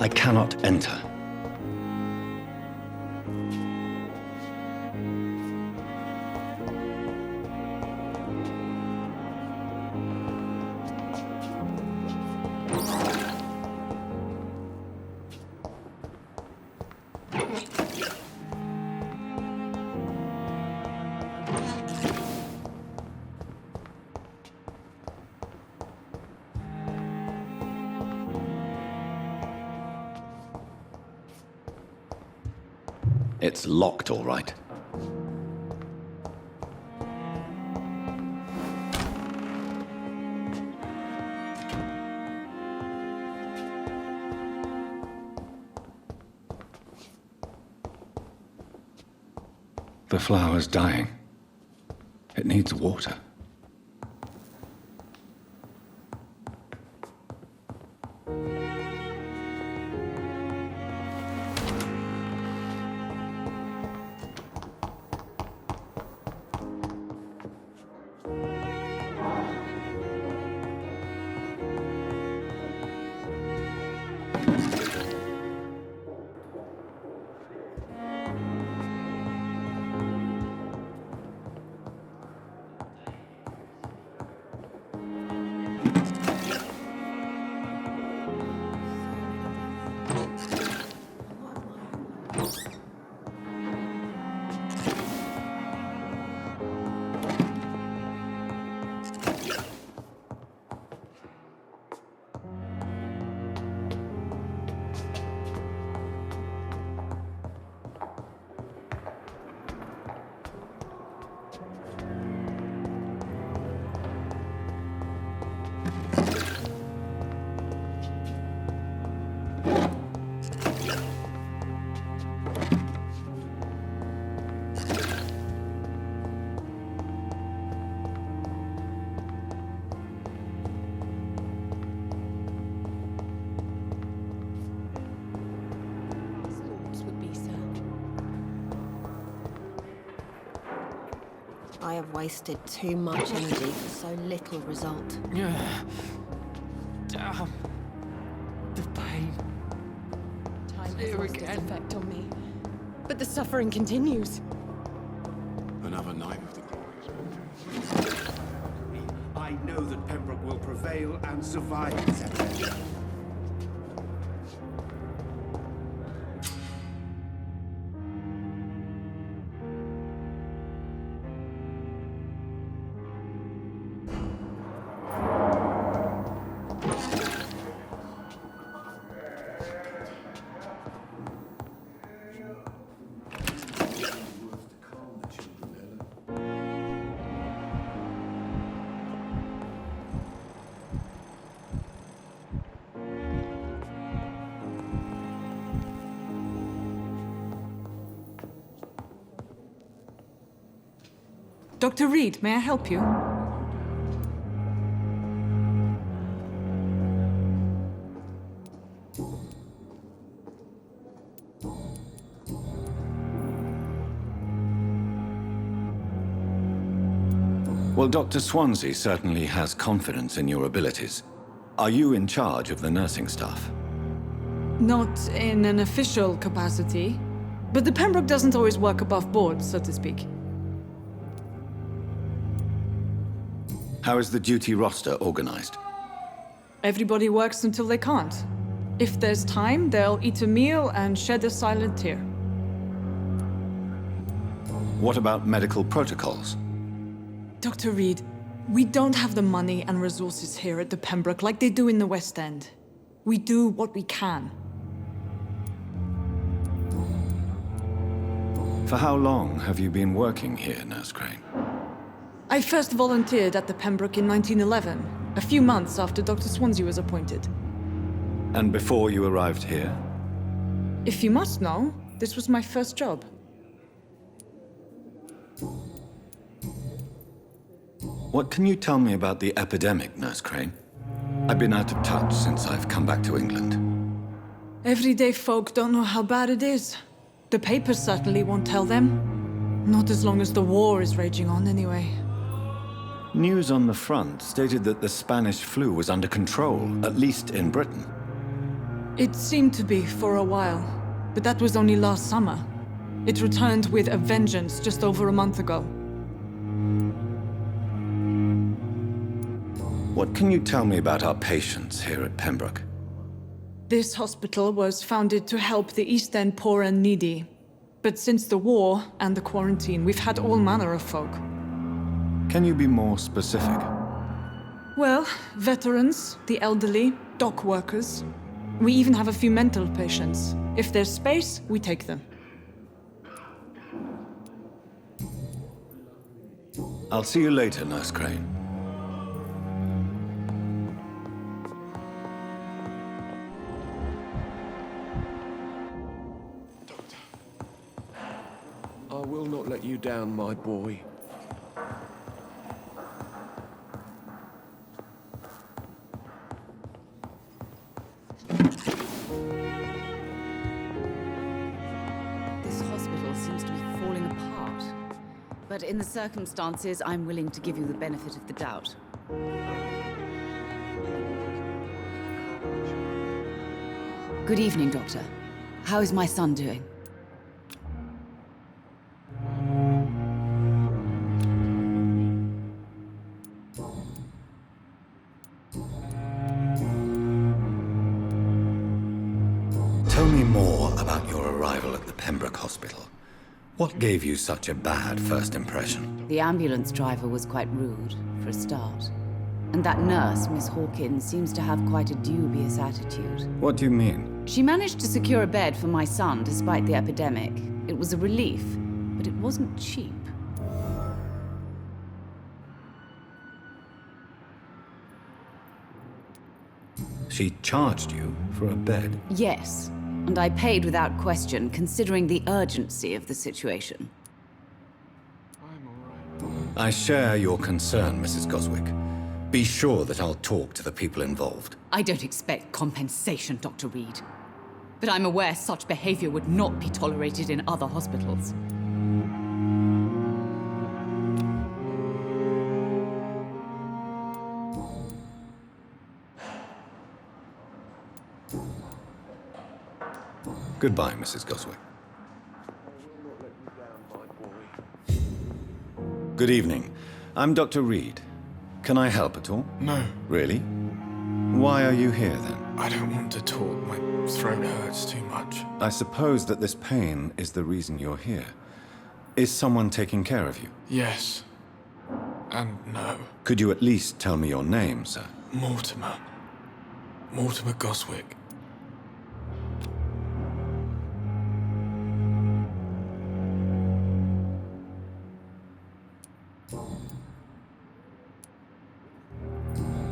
I cannot enter. It's locked, all right. The flower's dying. It needs water. I have wasted too much energy for so little result. Damn. The pain. Time Here has lost its again. effect on me. But the suffering continues. Another night of the glorious. I know that Pembroke will prevail and survive this adventure. Dr. Reed, may I help you? Well, Dr. Swansea certainly has confidence in your abilities. Are you in charge of the nursing staff? Not in an official capacity, but the Pembroke doesn't always work above board, so to speak. How is the duty roster organized? Everybody works until they can't. If there's time, they'll eat a meal and shed a silent tear. What about medical protocols? Dr. Reed, we don't have the money and resources here at the Pembroke like they do in the West End. We do what we can. For how long have you been working here, Nurse Crane? I first volunteered at the Pembroke in 1911, a few months after Dr. Swansea was appointed. And before you arrived here? If you must know, this was my first job. What can you tell me about the epidemic, Nurse Crane? I've been out of touch since I've come back to England. Everyday folk don't know how bad it is. The papers certainly won't tell them. Not as long as the war is raging on, anyway. News on the front stated that the Spanish flu was under control, at least in Britain. It seemed to be for a while, but that was only last summer. It returned with a vengeance just over a month ago. What can you tell me about our patients here at Pembroke? This hospital was founded to help the East End poor and needy. But since the war and the quarantine, we've had all manner of folk. Can you be more specific? Well, veterans, the elderly, dock workers. We even have a few mental patients. If there's space, we take them. I'll see you later, Nurse Crane. I will not let you down, my boy. This hospital seems to be falling apart. But in the circumstances, I'm willing to give you the benefit of the doubt. Good evening, Doctor. How is my son doing? Tell me more about your arrival at the Pembroke Hospital. What gave you such a bad first impression? The ambulance driver was quite rude, for a start. And that nurse, Miss Hawkins, seems to have quite a dubious attitude. What do you mean? She managed to secure a bed for my son despite the epidemic. It was a relief, but it wasn't cheap. She charged you for a bed? Yes, and I paid without question, considering the urgency of the situation. I share your concern, Mrs. Goswick. Be sure that I'll talk to the people involved. I don't expect compensation, Dr. Reed. But I'm aware such behavior would not be tolerated in other hospitals. Goodbye, Mrs. Goswick. Good evening. I'm Dr. Reed. Can I help at all? No, Really? Why are you here, then? I don't want to talk. My throat hurts too much. I suppose that this pain is the reason you're here. Is someone taking care of you? Yes. And no. Could you at least tell me your name, sir? Mortimer. Mortimer Goswick.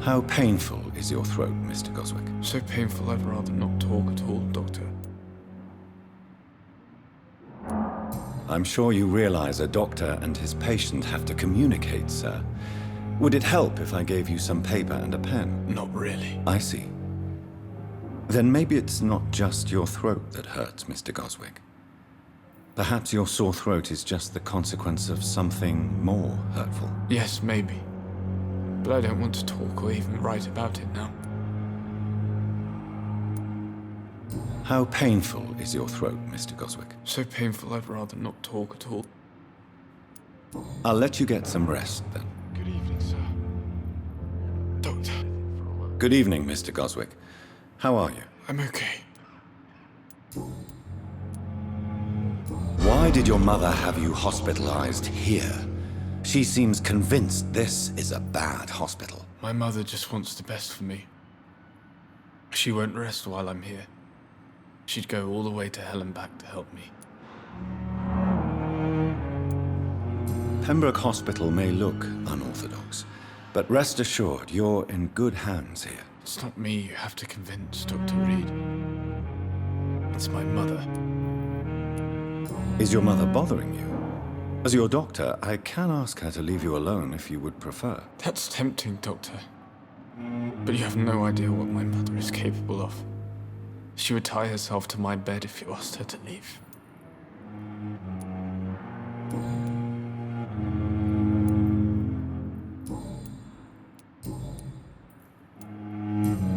How painful is your throat, Mr. Goswick? So painful I'd rather not talk at all, Doctor. I'm sure you realize a doctor and his patient have to communicate, sir. Would it help if I gave you some paper and a pen? Not really. I see. Then maybe it's not just your throat that hurts, Mr. Goswick. Perhaps your sore throat is just the consequence of something more hurtful. Yes, maybe. But I don't want to talk or even write about it now. How painful is your throat, Mr. Goswick? So painful I'd rather not talk at all. I'll let you get some rest, then. Good evening, sir. Doctor, Good evening, Mr. Goswick. How are you? I'm okay. Why did your mother have you hospitalized here? She seems convinced this is a bad hospital. My mother just wants the best for me. She won't rest while I'm here. She'd go all the way to hell and back to help me. Pembroke Hospital may look unorthodox, but rest assured you're in good hands here. It's not me you have to convince, Dr. Reed. It's my mother. Is your mother bothering you? As your doctor, I can ask her to leave you alone if you would prefer. That's tempting, Doctor. But you have no idea what my mother is capable of. She would tie herself to my bed if you asked her to leave.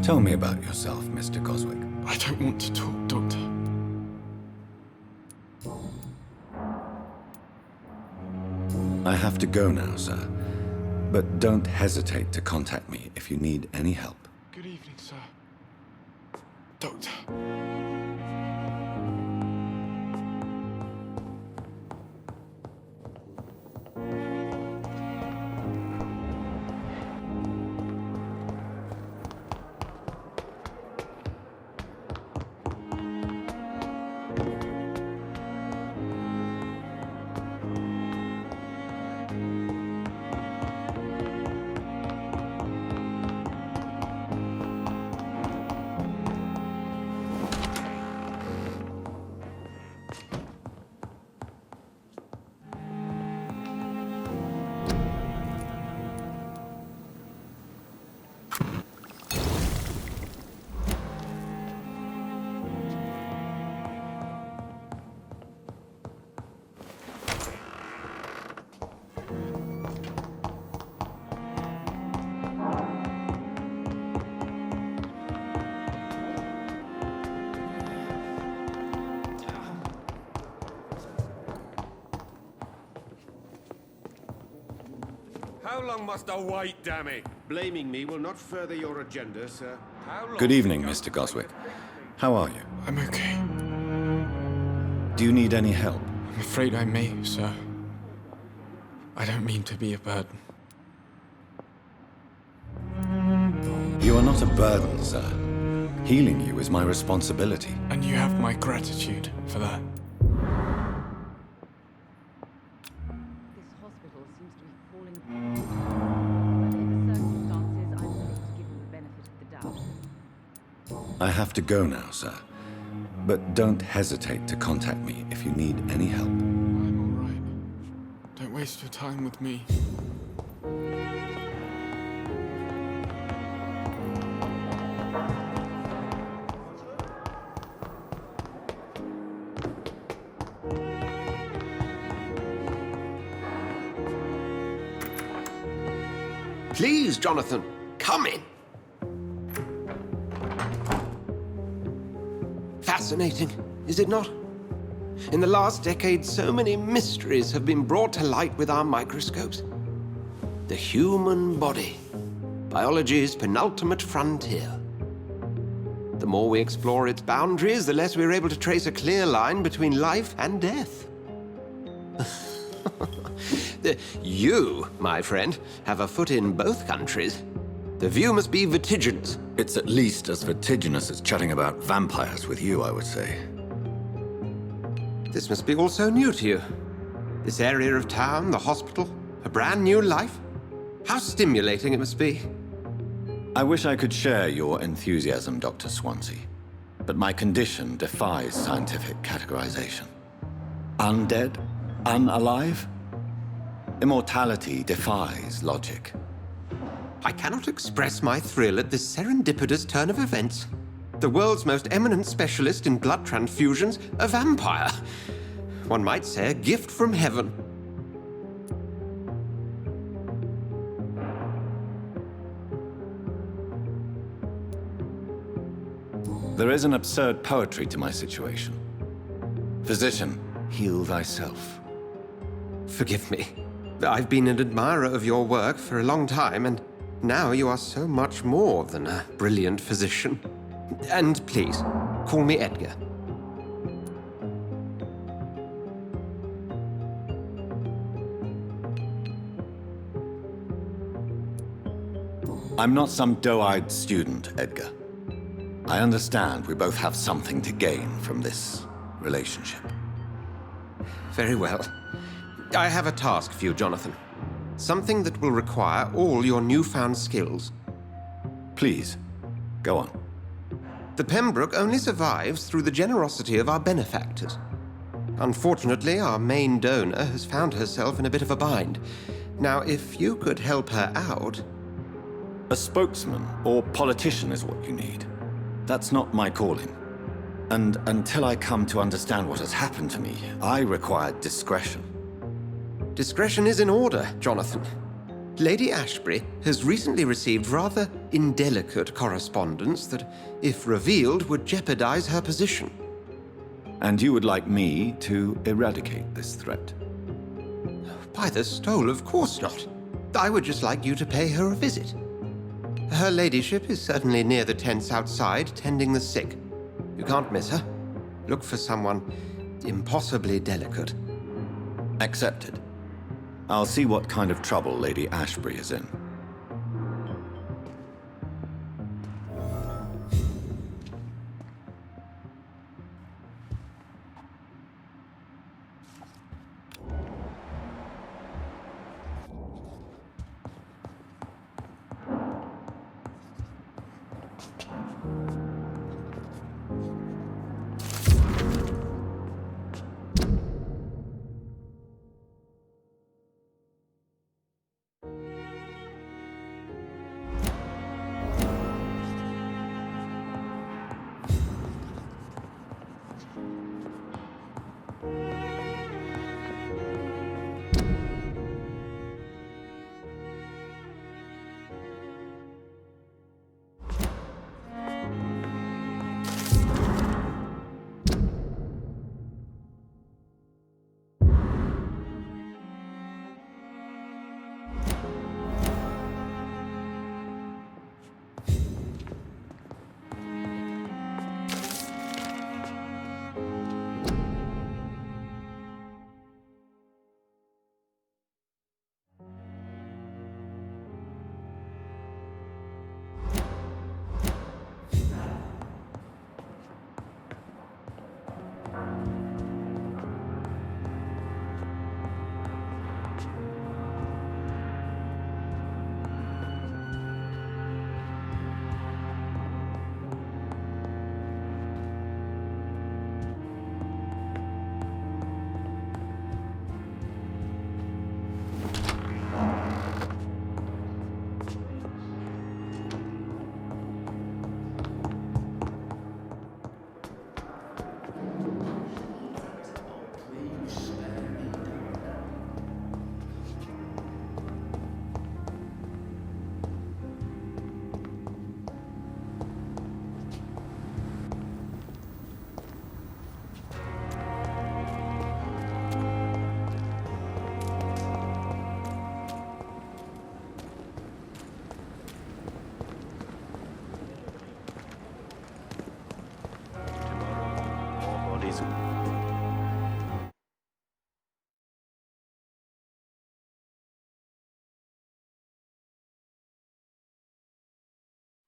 Tell me about yourself, Mr. Goswick. I don't want to talk, Doctor. I have to go now, sir. But don't hesitate to contact me if you need any help. Good evening, sir. Doctor. How long must I wait, damn it? Blaming me will not further your agenda, sir. How long? Good evening, Mr. Goswick. How are you? I'm okay. Do you need any help? I'm afraid I may, sir. I don't mean to be a burden. You are not a burden, sir. Healing you is my responsibility. And you have my gratitude for that. This hospital seems to be falling apart. But in the circumstances, I'm willing to give you the benefit of the doubt. I have to go now, sir. But don't hesitate to contact me if you need any help. I'm all right. Don't waste your time with me. Please, Jonathan, come in. Fascinating, is it not? In the last decade, so many mysteries have been brought to light with our microscopes. The human body, biology's penultimate frontier. The more we explore its boundaries, the less we're able to trace a clear line between life and death. You, my friend, have a foot in both countries. The view must be vertiginous. It's at least as vertiginous as chatting about vampires with you, I would say. This must be all so new to you. This area of town, the hospital, a brand new life. How stimulating it must be. I wish I could share your enthusiasm, Dr. Swansea, but my condition defies scientific categorization. Undead? Unalive? Immortality defies logic. I cannot express my thrill at this serendipitous turn of events. The world's most eminent specialist in blood transfusions, a vampire. One might say a gift from heaven. There is an absurd poetry to my situation. Physician, heal thyself. Forgive me. I've been an admirer of your work for a long time, and now you are so much more than a brilliant physician. And please, call me Edgar. I'm not some doe-eyed student, Edgar. I understand we both have something to gain from this relationship. Very well. I have a task for you, Jonathan. Something that will require all your newfound skills. Please, go on. The Pembroke only survives through the generosity of our benefactors. Unfortunately, our main donor has found herself in a bit of a bind. Now, if you could help her out... A spokesman or politician is what you need. That's not my calling. And until I come to understand what has happened to me, I require discretion. Discretion is in order, Jonathan. Lady Ashbury has recently received rather indelicate correspondence that, if revealed, would jeopardize her position. And you would like me to eradicate this threat? By the stole, of course not. I would just like you to pay her a visit. Her ladyship is certainly near the tents outside, tending the sick. You can't miss her. Look for someone impossibly delicate. Accepted. I'll see what kind of trouble Lady Ashbury is in.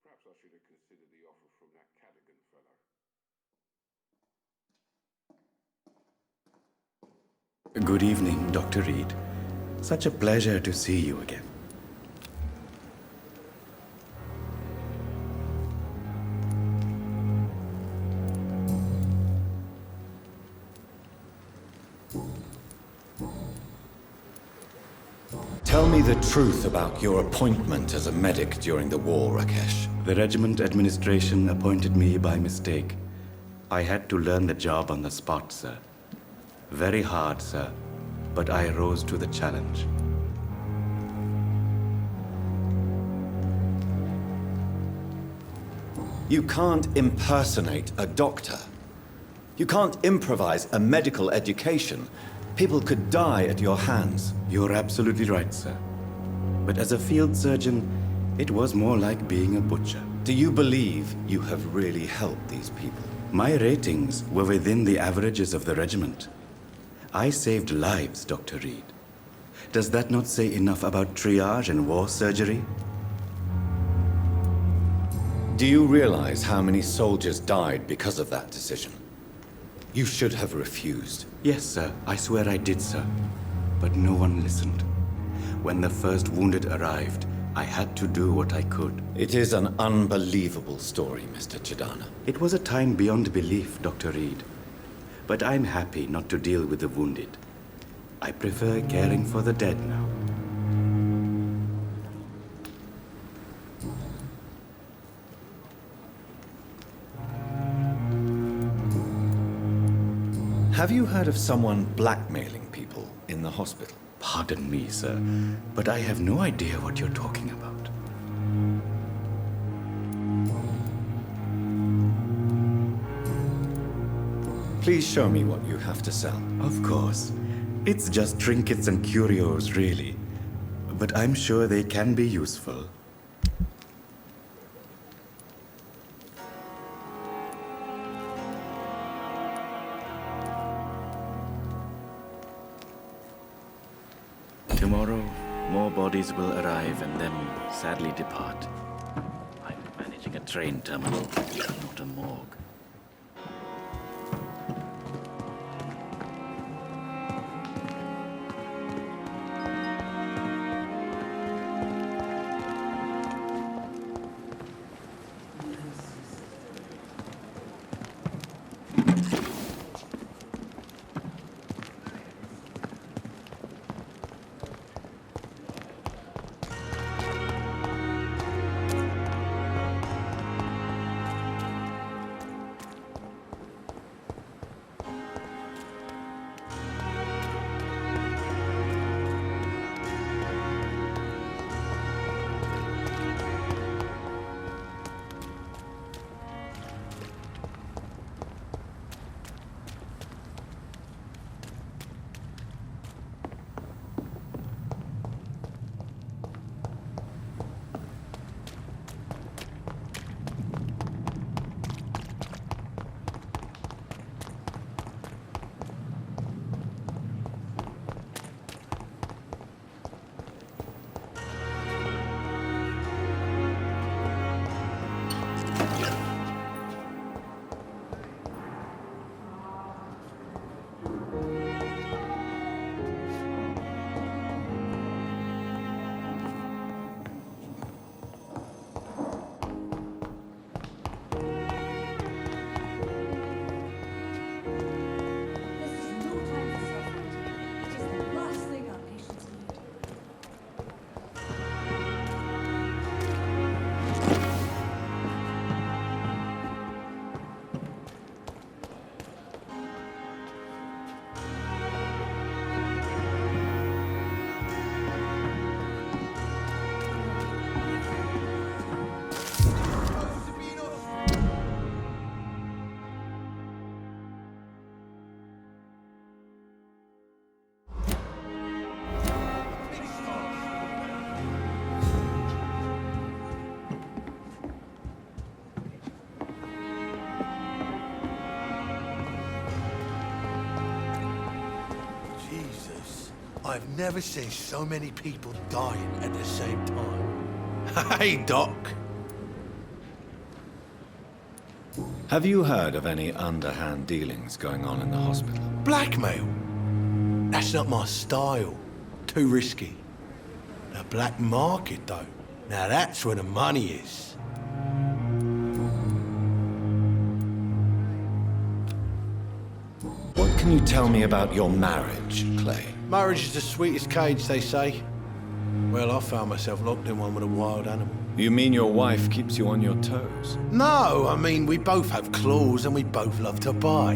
Perhaps I should have considered the offer from that CHADANA fellow. Good evening, Dr. Reed. Such a pleasure to see you again. Tell me the truth about your appointment as a medic during the war, Rakesh. The regiment administration appointed me by mistake. I had to learn the job on the spot, sir. Very hard, sir, but I rose to the challenge. You can't impersonate a doctor. You can't improvise a medical education. People could die at your hands. You're absolutely right, sir. But as a field surgeon, it was more like being a butcher. Do you believe you have really helped these people? My ratings were within the averages of the regiment. I saved lives, Dr. Reed. Does that not say enough about triage and war surgery? Do you realize how many soldiers died because of that decision? You should have refused. Yes, sir. I swear I did, sir. But no one listened. When the first wounded arrived, I had to do what I could. It is an unbelievable story, Mr. CHADANA. It was a time beyond belief, Dr. Reed. But I'm happy not to deal with the wounded. I prefer caring for the dead now. Have you heard of someone blackmailing people in the hospital? Pardon me, sir, but I have no idea what you're talking about. Please show me what you have to sell. Of course. It's just trinkets and curios, really. But I'm sure they can be useful. Tomorrow, more bodies will arrive and then sadly depart. I'm managing a train terminal, not a morgue. I've never seen so many people dying at the same time. Hey, Doc. Have you heard of any underhand dealings going on in the hospital? Blackmail? That's not my style. Too risky. The black market, though. Now that's where the money is. What can you tell me about your marriage, Clay? Marriage is the sweetest cage, they say. Well, I found myself locked in one with a wild animal. You mean your wife keeps you on your toes? No, I mean, we both have claws and we both love to bite.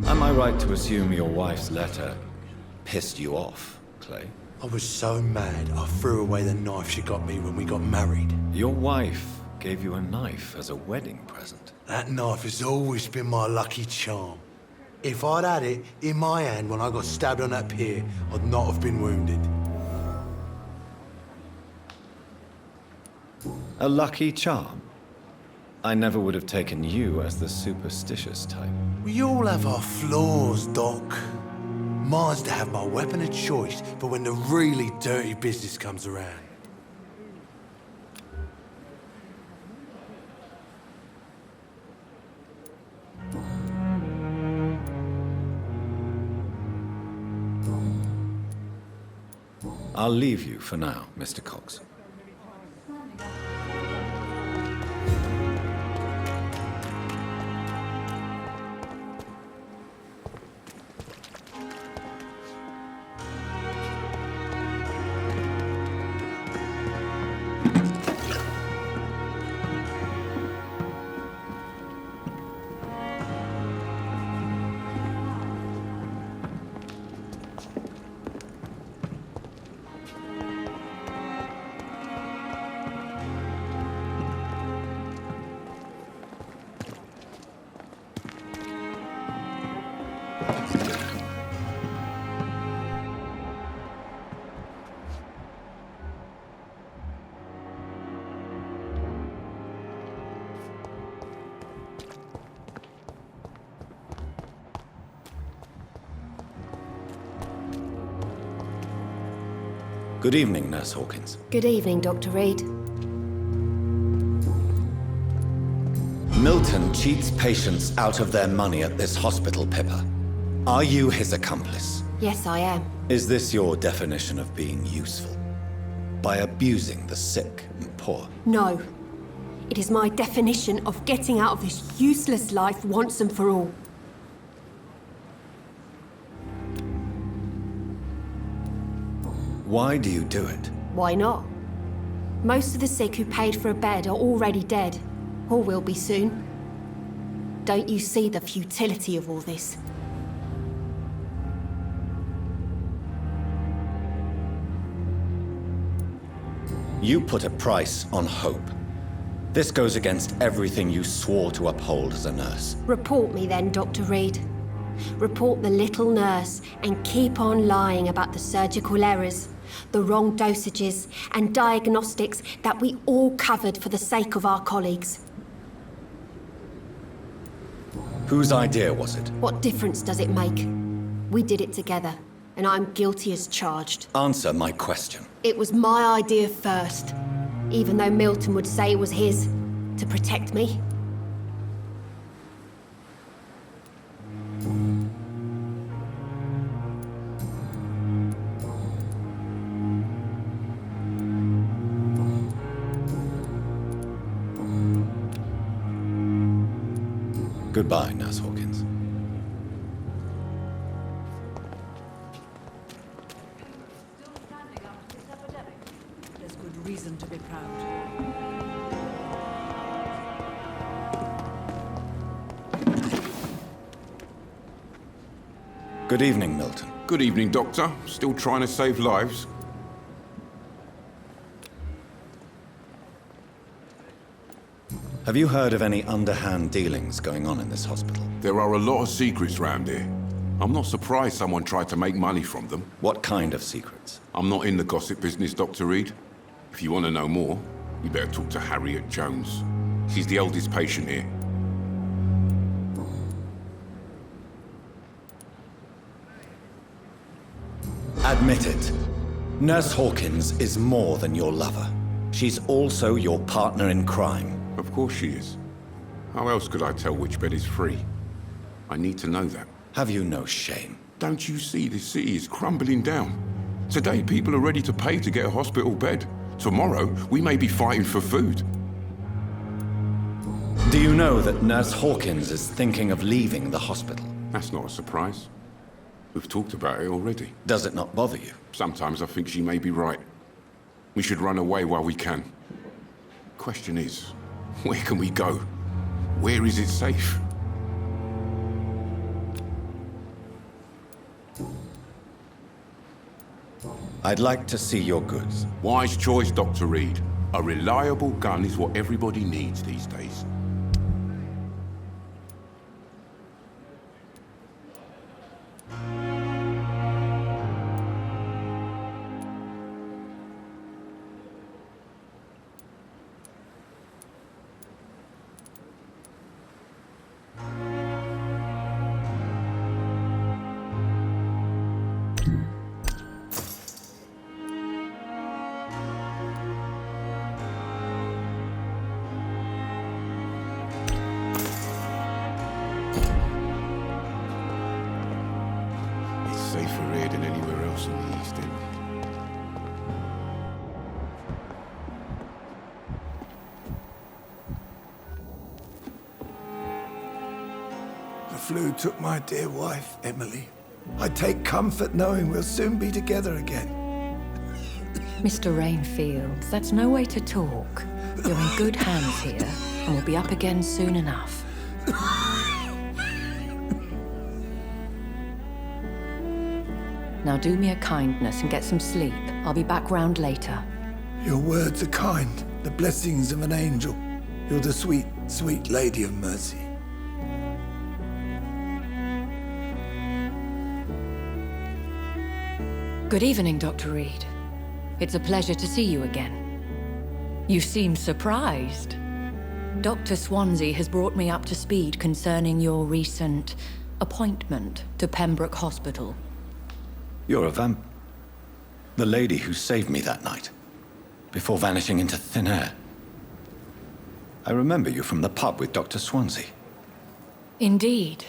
Am I right to assume your wife's letter pissed you off, Clay? I was so mad, I threw away the knife she got me when we got married. Your wife gave you a knife as a wedding present. That knife has always been my lucky charm. If I'd had it in my hand when I got stabbed on that pier, I'd not have been wounded. A lucky charm? I never would have taken you as the superstitious type. We all have our flaws, Doc. Mine's to have my weapon of choice for when the really dirty business comes around. I'll leave you for now, Mr. Cox. Good evening, Nurse Hawkins. Good evening, Dr. Reed. Milton cheats patients out of their money at this hospital, Pippa. Are you his accomplice? Yes, I am. Is this your definition of being useful? By abusing the sick and poor? No. It is my definition of getting out of this useless life once and for all. Why do you do it? Why not? Most of the sick who paid for a bed are already dead, or will be soon. Don't you see the futility of all this? You put a price on hope. This goes against everything you swore to uphold as a nurse. Report me then, Dr. Reed. Report the little nurse and keep on lying about the surgical errors, the wrong dosages and diagnostics that we all covered for the sake of our colleagues. Whose idea was it? What difference does it make? We did it together, and I'm guilty as charged. Answer my question. It was my idea first, even though Milton would say it was his, to protect me. Goodbye, Nurse Hawkins. There's good reason to be proud. Good evening, Milton. Good evening, Doctor. Still trying to save lives? Have you heard of any underhand dealings going on in this hospital? There are a lot of secrets round here. I'm not surprised someone tried to make money from them. What kind of secrets? I'm not in the gossip business, Dr. Reed. If you want to know more, you better talk to Harriet Jones. She's the eldest patient here. Admit it. Nurse Hawkins is more than your lover. She's also your partner in crime. Of course she is. How else could I tell which bed is free? I need to know that. Have you no shame? Don't you see this city is crumbling down? Today, people are ready to pay to get a hospital bed. Tomorrow, we may be fighting for food. Do you know that Nurse Hawkins is thinking of leaving the hospital? That's not a surprise. We've talked about it already. Does it not bother you? Sometimes I think she may be right. We should run away while we can. Question is, where can we go? Where is it safe? I'd like to see your goods. Wise choice, Dr. Reed. A reliable gun is what everybody needs these days. Safer here than anywhere else in the East End. The flu took my dear wife, Emily. I take comfort knowing we'll soon be together again. Mr. Rainfield, that's no way to talk. You're in good hands here, and we'll be up again soon enough. Now do me a kindness and get some sleep. I'll be back round later. Your words are kind, the blessings of an angel. You're the sweet, sweet Lady of Mercy. Good evening, Dr. Reed. It's a pleasure to see you again. You seem surprised. Dr. Swansea has brought me up to speed concerning your recent appointment to Pembroke Hospital. You're a The lady who saved me that night, before vanishing into thin air. I remember you from the pub with Dr. Swansea. Indeed.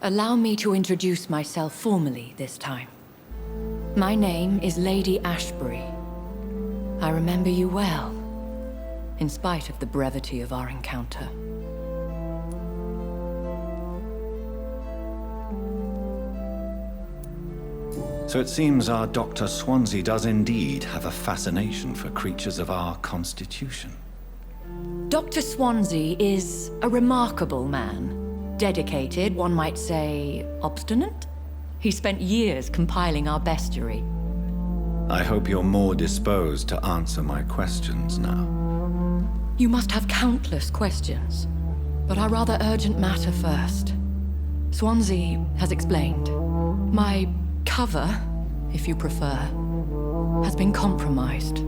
Allow me to introduce myself formally this time. My name is Lady Ashbury. I remember you well, in spite of the brevity of our encounter. So it seems our Dr. Swansea does indeed have a fascination for creatures of our constitution. Dr. Swansea is a remarkable man. Dedicated, one might say, obstinate? He spent years compiling our bestiary. I hope you're more disposed to answer my questions now. You must have countless questions, but our rather urgent matter first. Swansea has explained. My cover, if you prefer, has been compromised.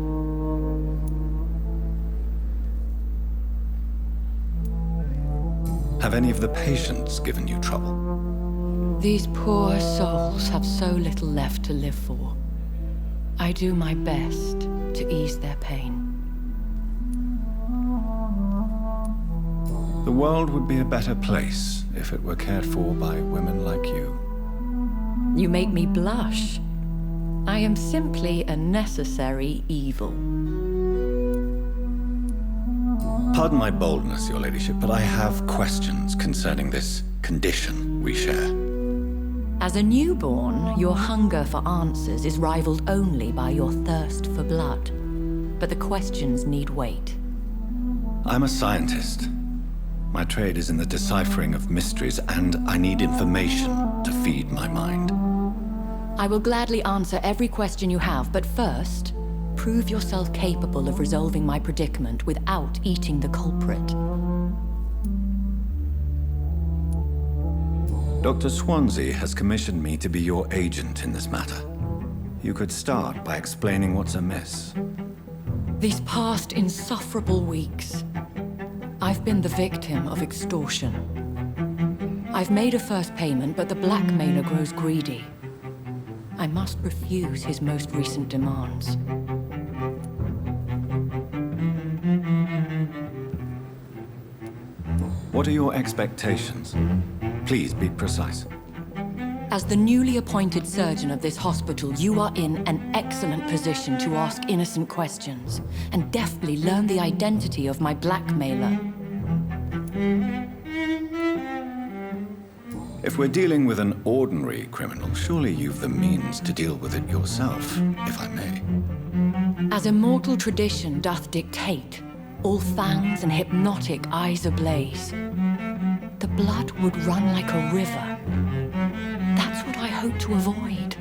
Have any of the patients given you trouble? These poor souls have so little left to live for. I do my best to ease their pain. The world would be a better place if it were cared for by women like you. You make me blush. I am simply a necessary evil. Pardon my boldness, Your Ladyship, but I have questions concerning this condition we share. As a newborn, your hunger for answers is rivaled only by your thirst for blood. But the questions need wait. I'm a scientist. My trade is in the deciphering of mysteries, and I need information to feed my mind. I will gladly answer every question you have, but first, prove yourself capable of resolving my predicament without eating the culprit. Dr. Swansea has commissioned me to be your agent in this matter. You could start by explaining what's amiss. These past insufferable weeks, I've been the victim of extortion. I've made a first payment, but the blackmailer grows greedy. I must refuse his most recent demands. What are your expectations? Please be precise. As the newly appointed surgeon of this hospital, you are in an excellent position to ask innocent questions and deftly learn the identity of my blackmailer. If we're dealing with an ordinary criminal, surely you've the means to deal with it yourself, if I may. As immortal tradition doth dictate, all fangs and hypnotic eyes ablaze, the blood would run like a river. That's what I hope to avoid.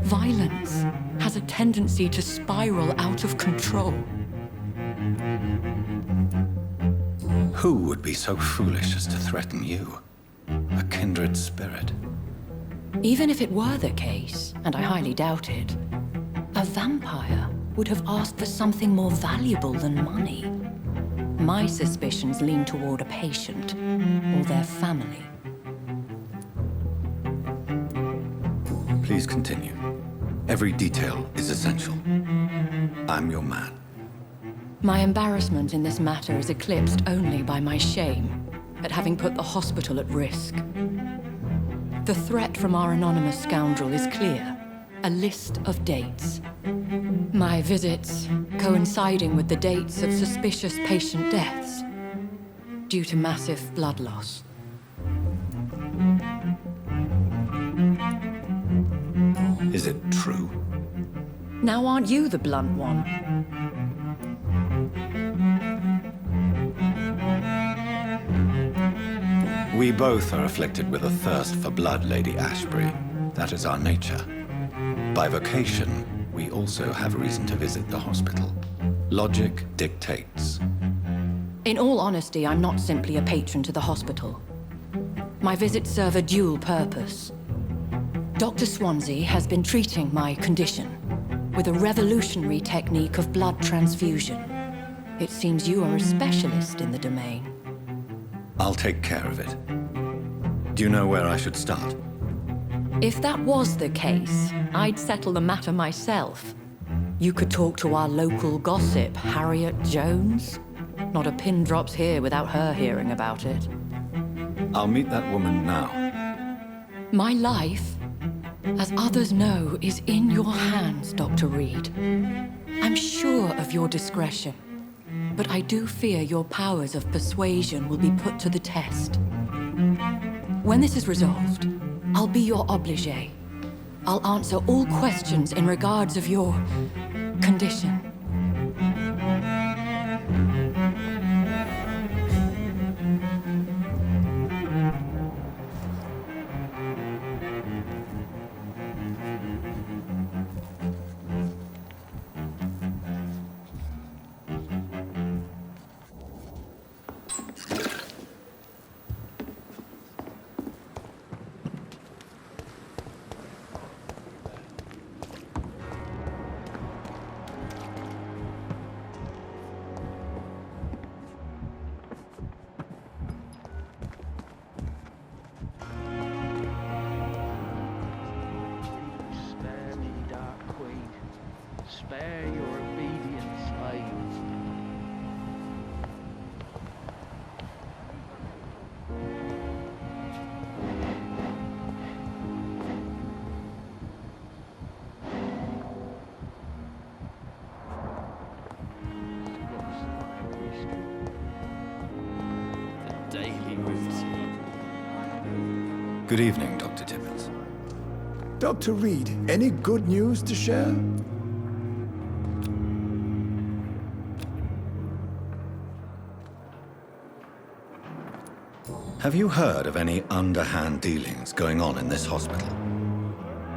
Violence has a tendency to spiral out of control. Who would be so foolish as to threaten you? A kindred spirit. Even if it were the case, and I highly doubt it, a vampire would have asked for something more valuable than money. My suspicions lean toward a patient or their family. Please continue. Every detail is essential. I'm your man. My embarrassment in this matter is eclipsed only by my shame at having put the hospital at risk. The threat from our anonymous scoundrel is clear. A list of dates. My visits coinciding with the dates of suspicious patient deaths due to massive blood loss. Is it true? Now aren't you the blunt one? We both are afflicted with a thirst for blood, Lady Ashbury. That is our nature. By vocation, we also have reason to visit the hospital. Logic dictates. In all honesty, I'm not simply a patron to the hospital. My visits serve a dual purpose. Dr. Swansea has been treating my condition with a revolutionary technique of blood transfusion. It seems you are a specialist in the domain. I'll take care of it. Do you know where I should start? If that was the case, I'd settle the matter myself. You could talk to our local gossip, Harriet Jones. Not a pin drops here without her hearing about it. I'll meet that woman now. My life, as others know, is in your hands, Dr. Reed. I'm sure of your discretion, but I do fear your powers of persuasion will be put to the test. When this is resolved, I'll be your obligé. I'll answer all questions in regards of your condition. Spare your obedient slave. The daily routine. Good evening, Dr. Tibbets. Dr. Reed, any good news to share? Have you heard of any underhand dealings going on in this hospital?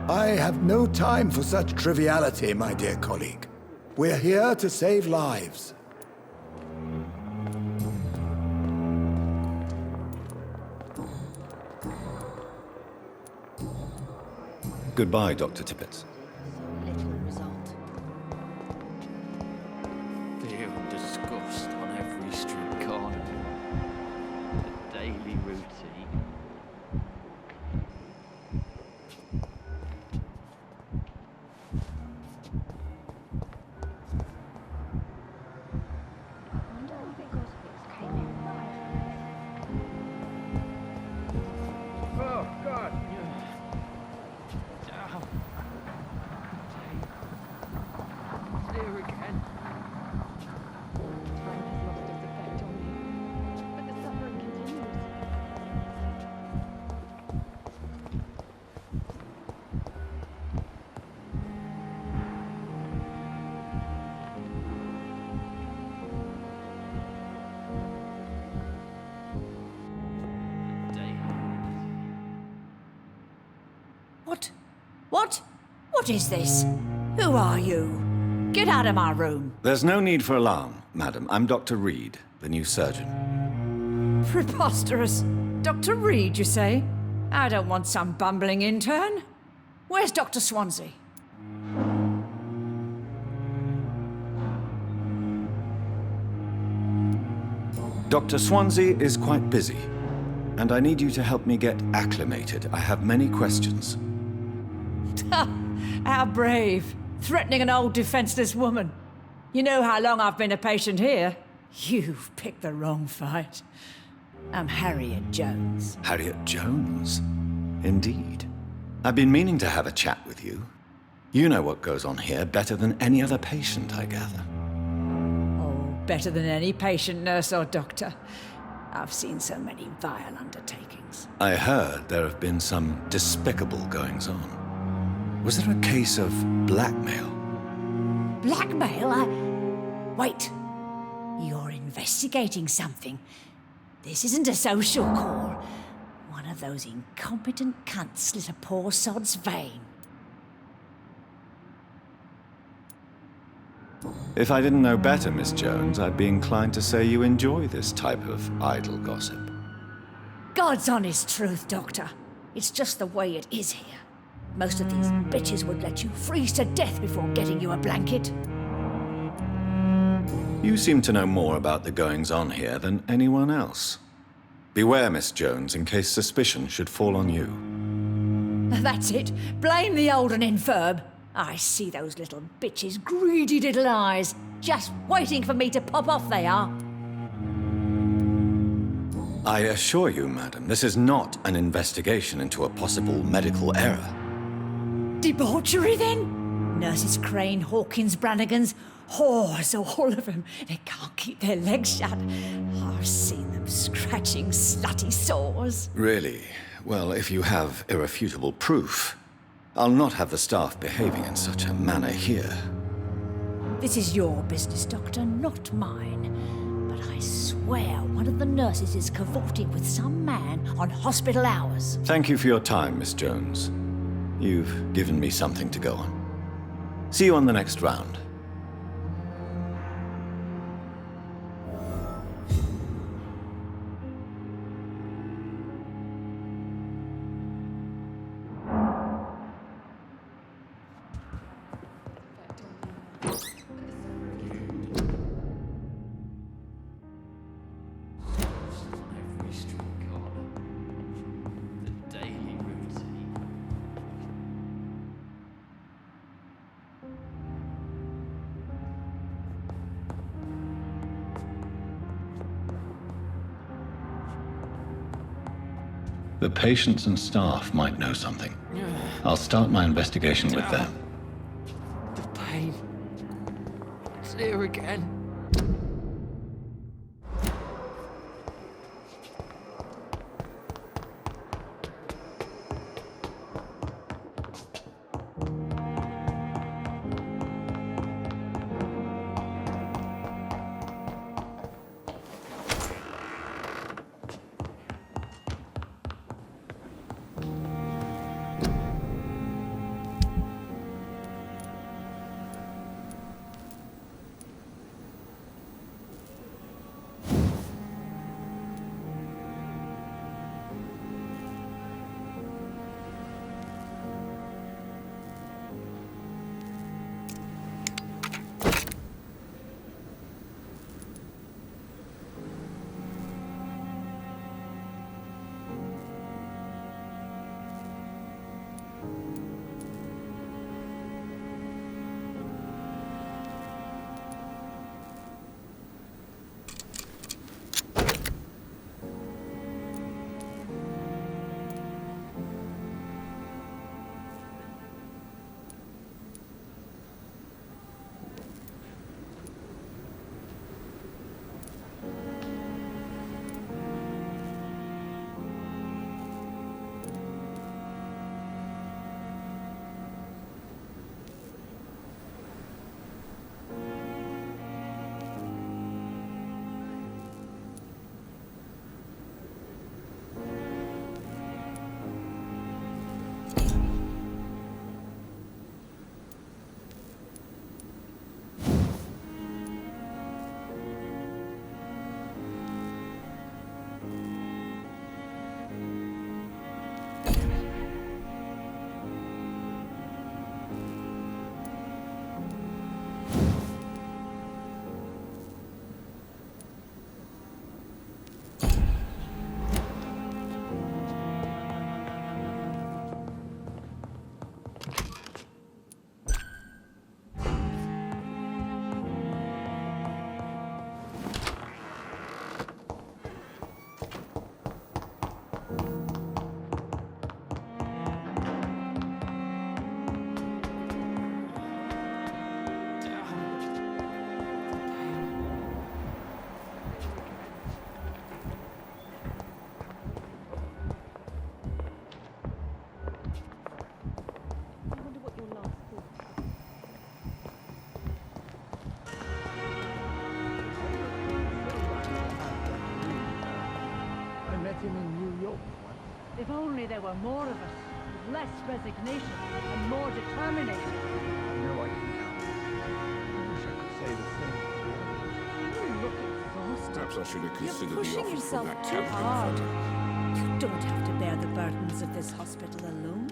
I have no time for such triviality, my dear colleague. We're here to save lives. Goodbye, Dr. Tibbets. Little result. Fear and disgust on every street corner. The daily routine. I wonder if the GOSWICK came in alive. Oh, God! Here again. Time has lost its effect on you, but the suffering continues. What? What? What is this? Who are you? Get out of my room. There's no need for alarm, madam. I'm Dr. Reed, the new surgeon. Preposterous. Dr. Reed, you say? I don't want some bumbling intern. Where's Dr. Swansea? Dr. Swansea is quite busy, and I need you to help me get acclimated. I have many questions. How brave. Threatening an old defenseless woman. You know how long I've been a patient here? You've picked the wrong fight. I'm Harriet Jones. Harriet Jones? Indeed. I've been meaning to have a chat with you. You know what goes on here better than any other patient, I gather. Oh, better than any patient, nurse or doctor. I've seen so many vile undertakings. I heard there have been some despicable goings-on. Was there a case of blackmail? Blackmail? Wait. You're investigating something. This isn't a social call. One of those incompetent cunts slit a poor sod's vein. If I didn't know better, Miss Jones, I'd be inclined to say you enjoy this type of idle gossip. God's honest truth, Doctor. It's just the way it is here. Most of these bitches would let you freeze to death before getting you a blanket. You seem to know more about the goings-on here than anyone else. Beware, Miss Jones, in case suspicion should fall on you. That's it. Blame the old and infirm. I see those little bitches' greedy little eyes. Just waiting for me to pop off, they are. I assure you, madam, this is not an investigation into a possible medical error. Debauchery, then? Nurses Crane, Hawkins, Branagans, whores, all of them. They can't keep their legs shut. I've seen them scratching slutty sores. Really? Well, if you have irrefutable proof, I'll not have the staff behaving in such a manner here. This is your business, Doctor, not mine. But I swear one of the nurses is cavorting with some man on hospital hours. Thank you for your time, Miss Jones. You've given me something to go on. See you on the next round. The patients and staff might know something. I'll start my investigation with them. The pain. It's here again. If only there were more of us, with less resignation and more determination. No, I wish I could say the same. You look exhausted. Perhaps I should have considered the pushing offer yourself from that too camping hard. fodder. You don't have to bear the burdens of this hospital alone.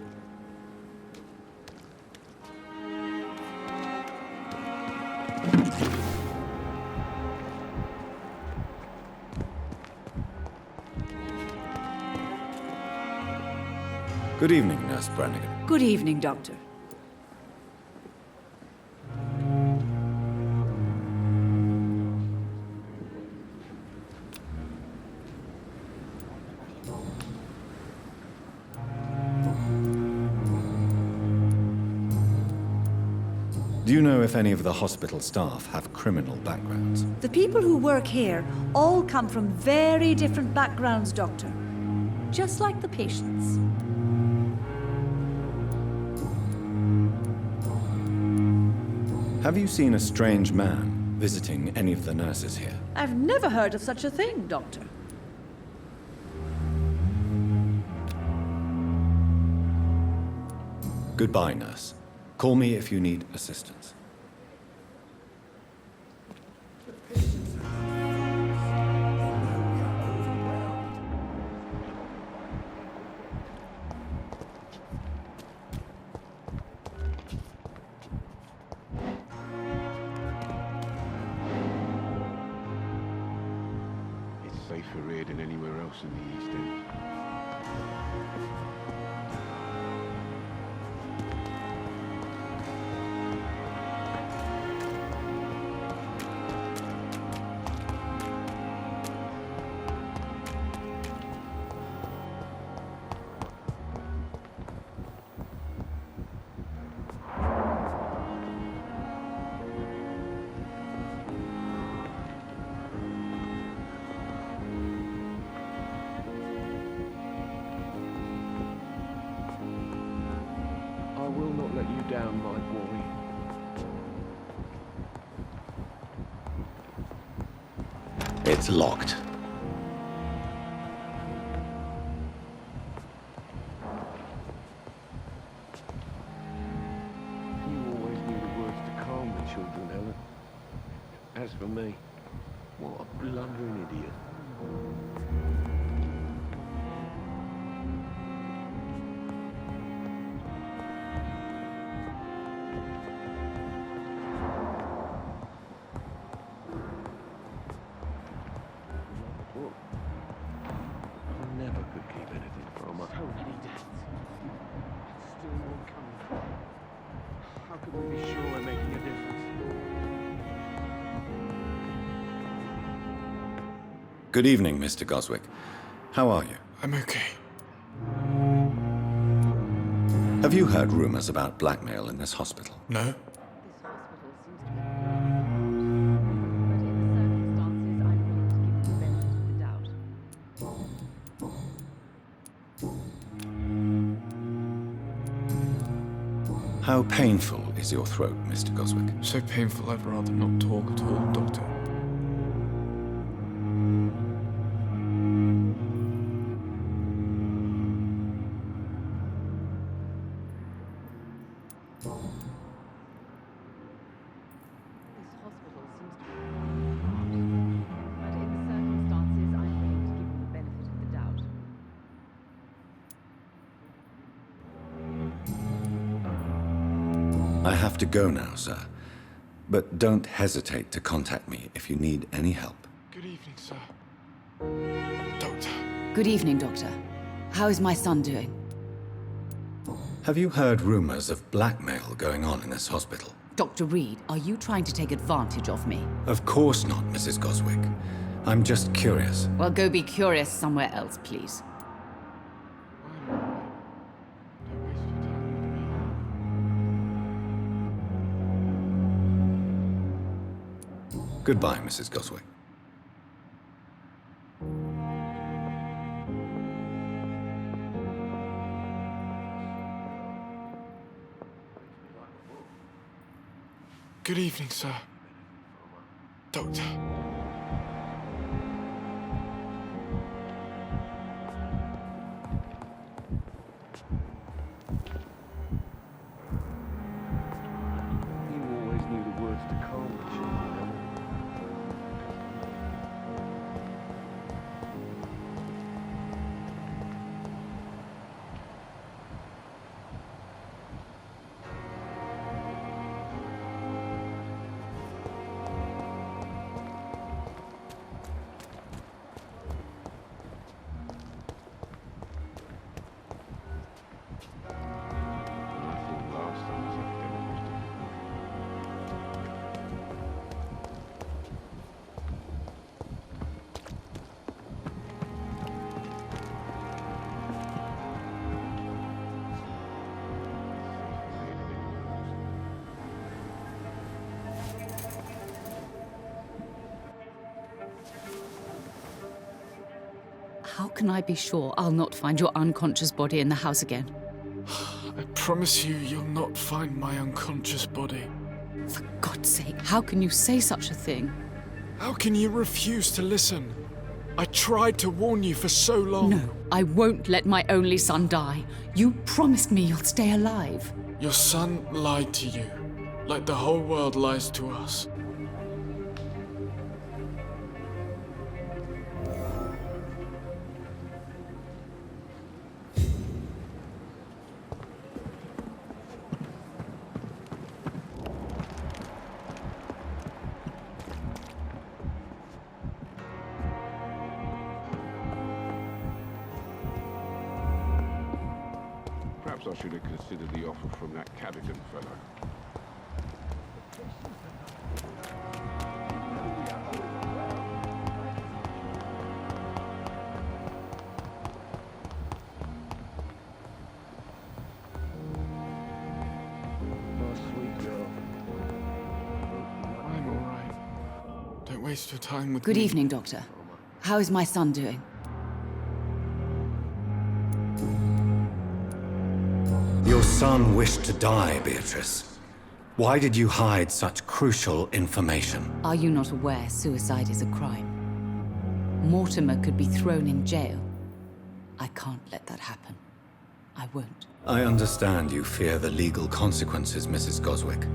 Good evening, Nurse Branagan. Good evening, Doctor. Do you know if any of the hospital staff have criminal backgrounds? The people who work here all come from very different backgrounds, Doctor. Just like the patients. Have you seen a strange man visiting any of the nurses here? I've never heard of such a thing, Doctor. Goodbye, nurse. Call me if you need assistance. It's safer here than anywhere else in the East End. I will not let you down, my boy. It's locked. You always knew the words to calm the children, Helen. As for me, what a blundering idiot. Look, I never could keep anything from her. So many deaths. Still more coming. How could we be sure we're making a difference? Good evening, Mr. Goswick. How are you? I'm okay. Have you heard rumors about blackmail in this hospital? No? How painful is your throat, Mr. Goswick? So painful I'd rather not talk at all, Doctor. I have to go now, sir. But don't hesitate to contact me if you need any help. Good evening, sir. Doctor. Good evening, Doctor. How is my son doing? Have you heard rumors of blackmail going on in this hospital? Dr. Reed, are you trying to take advantage of me? Of course not, Mrs. Goswick. I'm just curious. Well, go be curious somewhere else, please. Goodbye, Mrs. Goswick. Good evening, sir. Doctor. You always knew the words to calm the children, Helen. How can I be sure I'll not find your unconscious body in the house again? I promise you, you'll not find my unconscious body. For God's sake, how can you say such a thing? How can you refuse to listen? I tried to warn you for so long. No, I won't let my only son die. You promised me you'll stay alive. Your son lied to you, like the whole world lies to us. Perhaps I should have considered the offer from that CHADANA fellow. I'm all right. Don't waste your time with me. Good evening, Doctor. How is my son doing? Your son wished to die, Beatrice. Why did you hide such crucial information? Are you not aware suicide is a crime? Mortimer could be thrown in jail. I can't let that happen. I won't. I understand you fear the legal consequences, Mrs. Goswick.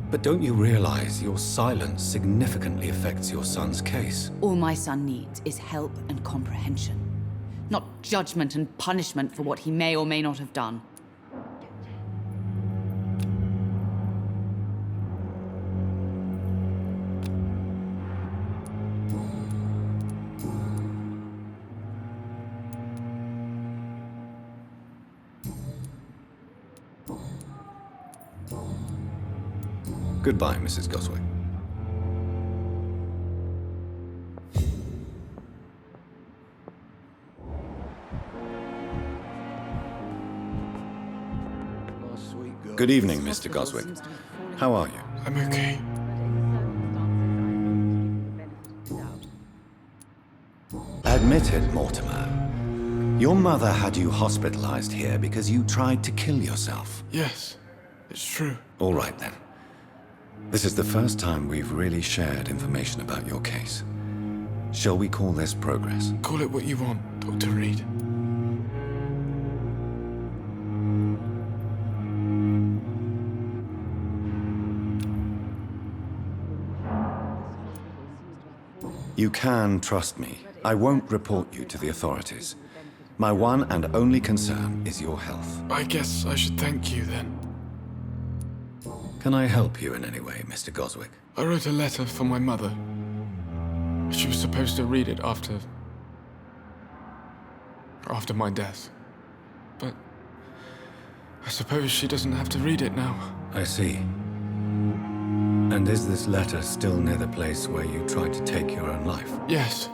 But don't you realize your silence significantly affects your son's case? All my son needs is help and comprehension. Not judgment and punishment for what he may or may not have done. Goodbye, Mrs. Goswick. Good evening, Mr. Goswick. How are you? I'm okay. Admit it, Mortimer. Your mother had you hospitalized here because you tried to kill yourself. Yes, it's true. All right, then. This is the first time we've really shared information about your case. Shall we call this progress? Call it what you want, Dr. Reed. You can trust me. I won't report you to the authorities. My one and only concern is your health. I guess I should thank you, then. Can I help you in any way, Mr. Goswick? I wrote a letter for my mother. She was supposed to read it after my death. But I suppose she doesn't have to read it now. I see. And is this letter still near the place where you tried to take your own life? Yes.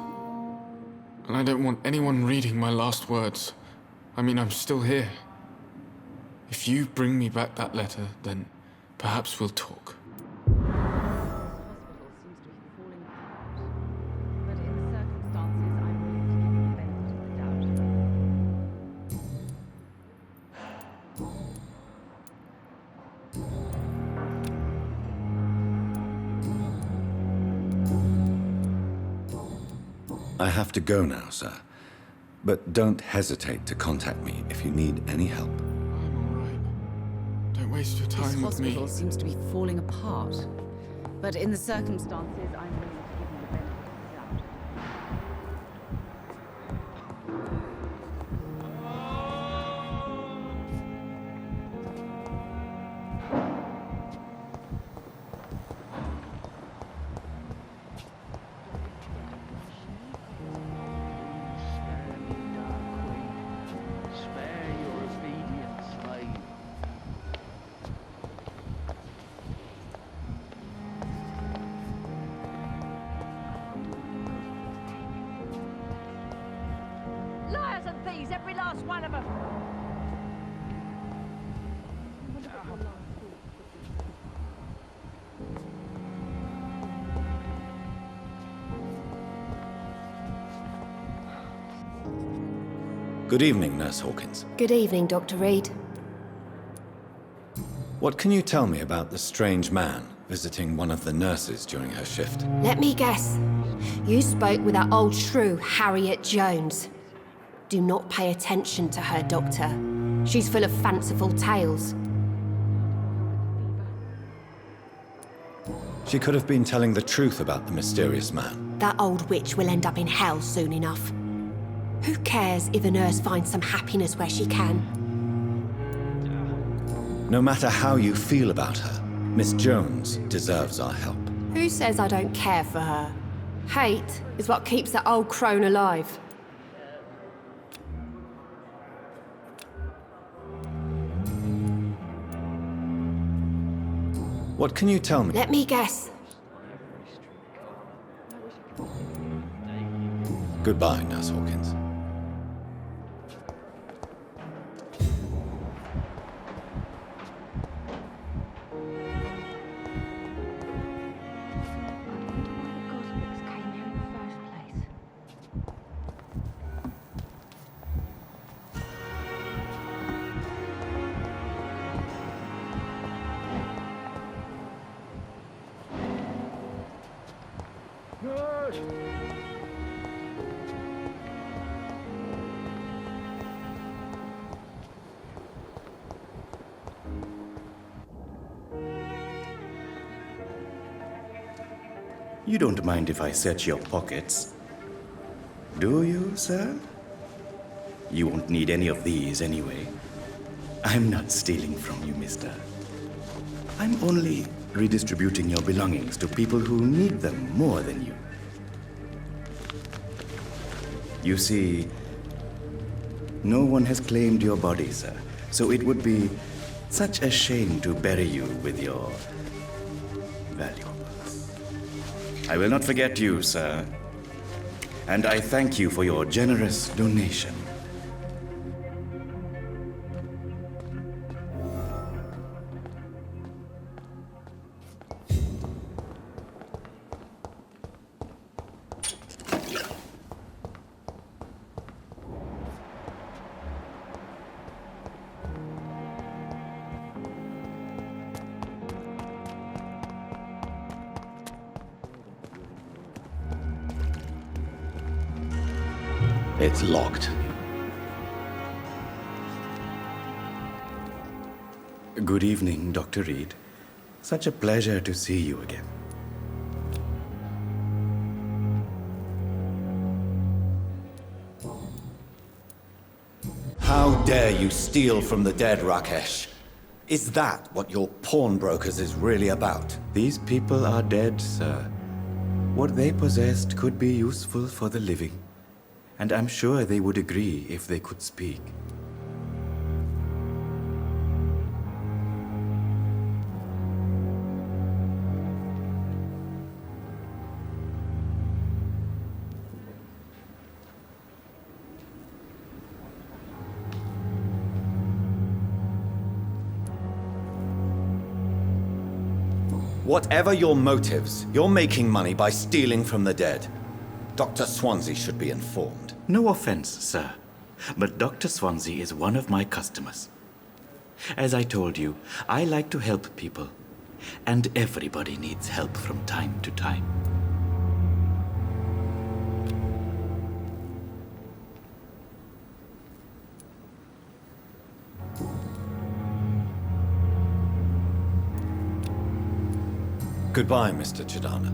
And I don't want anyone reading my last words. I mean, I'm still here. If you bring me back that letter, then perhaps we'll talk. I have to go now, sir. But don't hesitate to contact me if you need any help. I'm all right. Don't waste your time with me. This hospital seems to be falling apart. But in the circumstances, I'm willing to give you the benefit of the doubt. Spare your obedient slave. Liars and thieves, every last one of them! Good evening, Nurse Hawkins. Good evening, Dr. Reed. What can you tell me about the strange man visiting one of the nurses during her shift? Let me guess. You spoke with that old shrew, Harriet Jones. Do not pay attention to her, Doctor. She's full of fanciful tales. She could have been telling the truth about the mysterious man. That old witch will end up in hell soon enough. Who cares if a nurse finds some happiness where she can? No matter how you feel about her, Miss Jones deserves our help. Who says I don't care for her? Hate is what keeps that old crone alive. What can you tell me? Let me guess. Goodbye, Nurse Hawkins. You don't mind if I search your pockets, do you, sir? You won't need any of these anyway. I'm not stealing from you, mister. I'm only redistributing your belongings to people who need them more than you. You see, no one has claimed your body, sir, so it would be such a shame to bury you with your valuables. I will not forget you, sir, and I thank you for your generous donation. It's locked. Good evening, Dr. Reed. Such a pleasure to see you again. How dare you steal from the dead, Rakesh? Is that what your pawnbrokers is really about? These people are dead, sir. What they possessed could be useful for the living. And I'm sure they would agree if they could speak. Whatever your motives, you're making money by stealing from the dead. Dr. Swansea should be informed. No offense, sir, but Dr. Swansea is one of my customers. As I told you, I like to help people, and everybody needs help from time to time. Goodbye, Mr. CHADANA.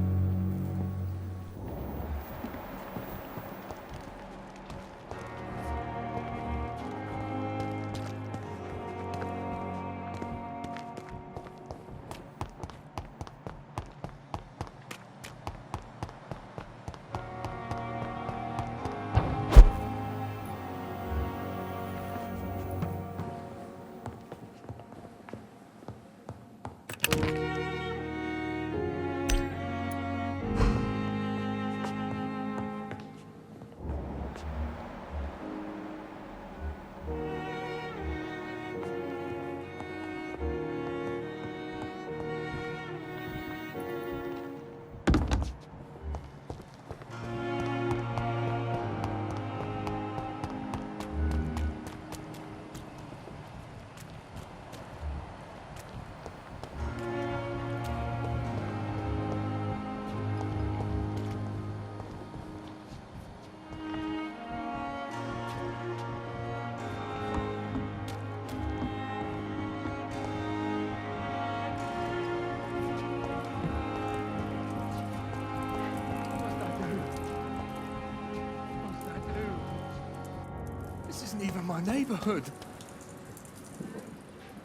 This isn't even my neighborhood.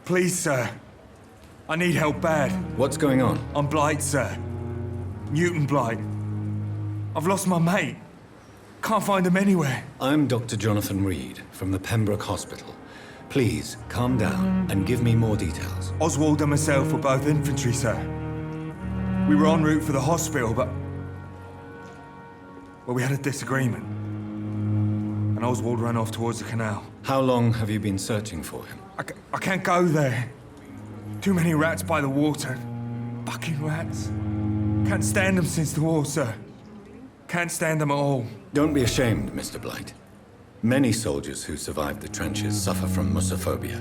Please, sir. I need help bad. What's going on? I'm Blight, sir. Newton Blight. I've lost my mate. Can't find him anywhere. I'm Dr. Jonathan Reed from the Pembroke Hospital. Please, calm down and give me more details. Oswald and myself were both infantry, sir. We were en route for the hospital, but... well, we had a disagreement. And Oswald ran off towards the canal. How long have you been searching for him? I can't go there. Too many rats by the water. Fucking rats. Can't stand them since the war, sir. Can't stand them at all. Don't be ashamed, Mr. Blight. Many soldiers who survived the trenches suffer from musophobia.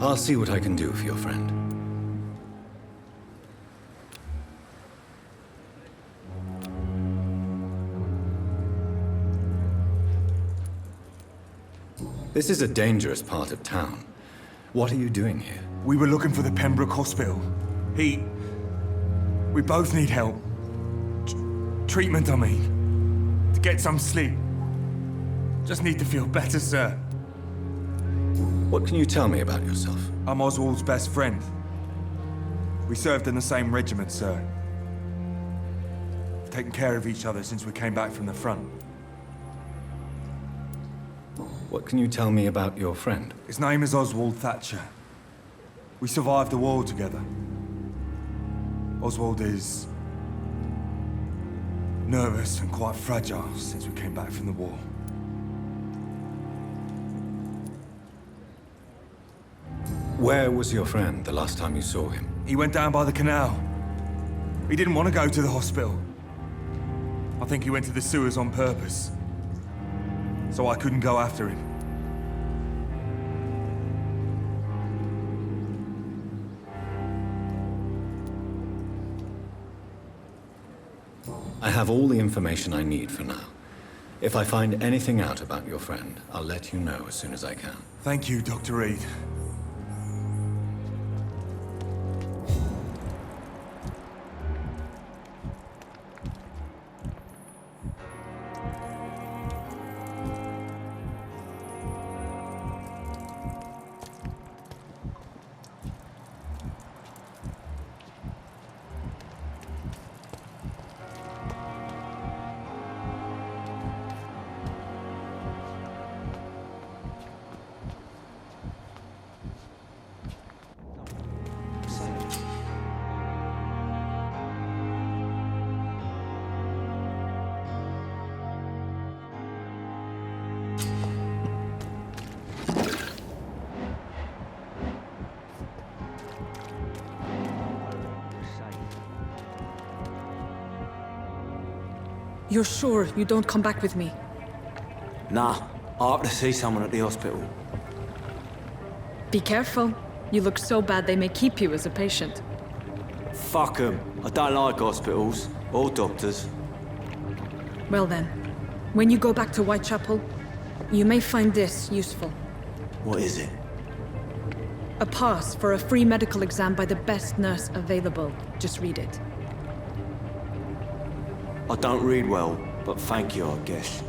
I'll see what I can do for your friend. This is a dangerous part of town. What are you doing here? We were looking for the Pembroke Hospital. We both need help. Treatment, I mean. To get some sleep. Just need to feel better, sir. What can you tell me about yourself? I'm Oswald's best friend. We served in the same regiment, sir. We've taken care of each other since we came back from the front. What can you tell me about your friend? His name is Oswald Thatcher. We survived the war together. Oswald is... nervous and quite fragile since we came back from the war. Where was your friend the last time you saw him? He went down by the canal. He didn't want to go to the hospital. I think he went to the sewers on purpose. So I couldn't go after him. I have all the information I need for now. If I find anything out about your friend, I'll let you know as soon as I can. Thank you, Dr. Reed. You're sure you don't come back with me? Nah, I have to see someone at the hospital. Be careful. You look so bad they may keep you as a patient. Fuck 'em. I don't like hospitals or doctors. Well then, when you go back to Whitechapel, you may find this useful. What is it? A pass for a free medical exam by the best nurse available. Just read it. I don't read well, but thank you, I guess.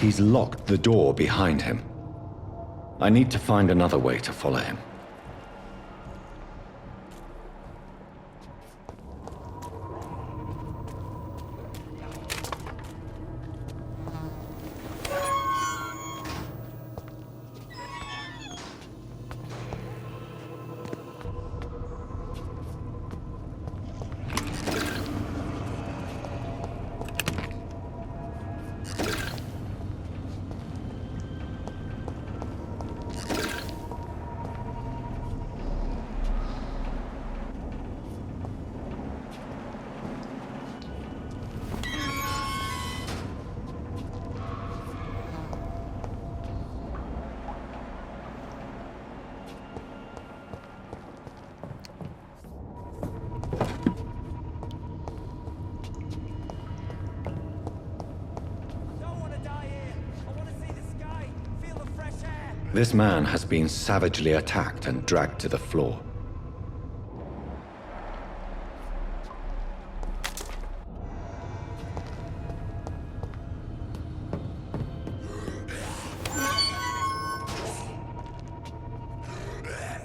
he's locked the door behind him. I need to find another way to follow him. This man has been savagely attacked and dragged to the floor.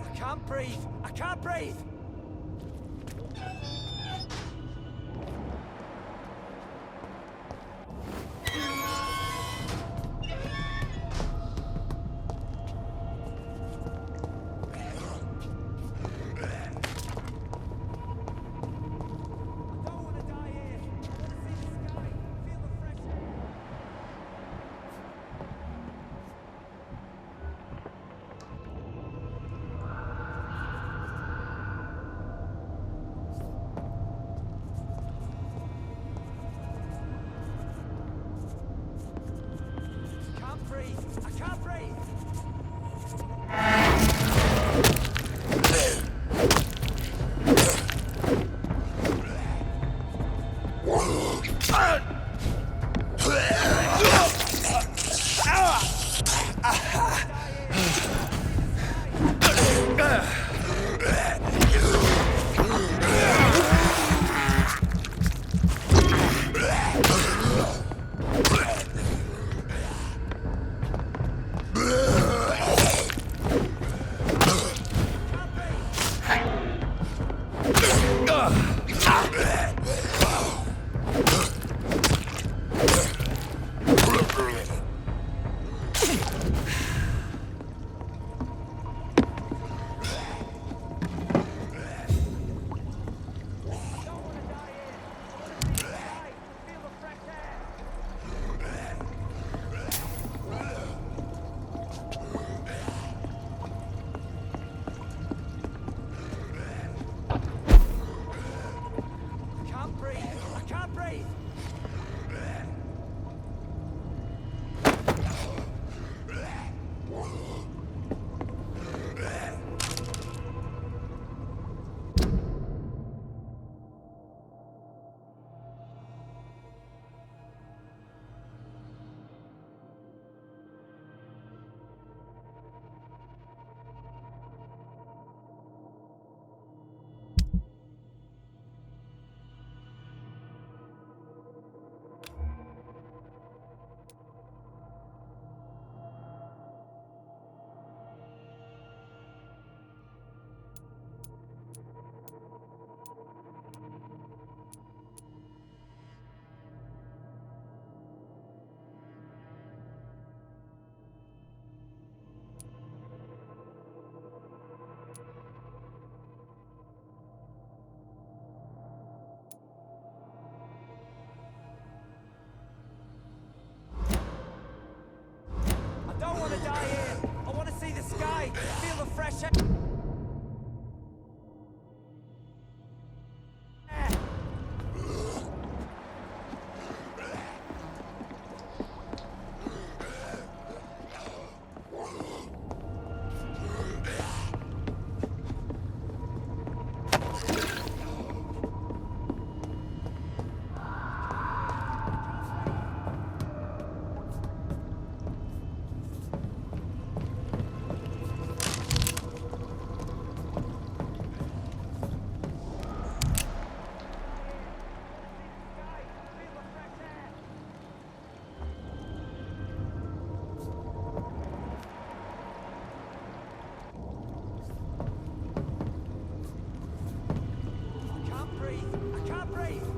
I can't breathe! I can't breathe! I can't breathe! I don't want to die here! I want to see the sky, feel the fresh air! can't breathe.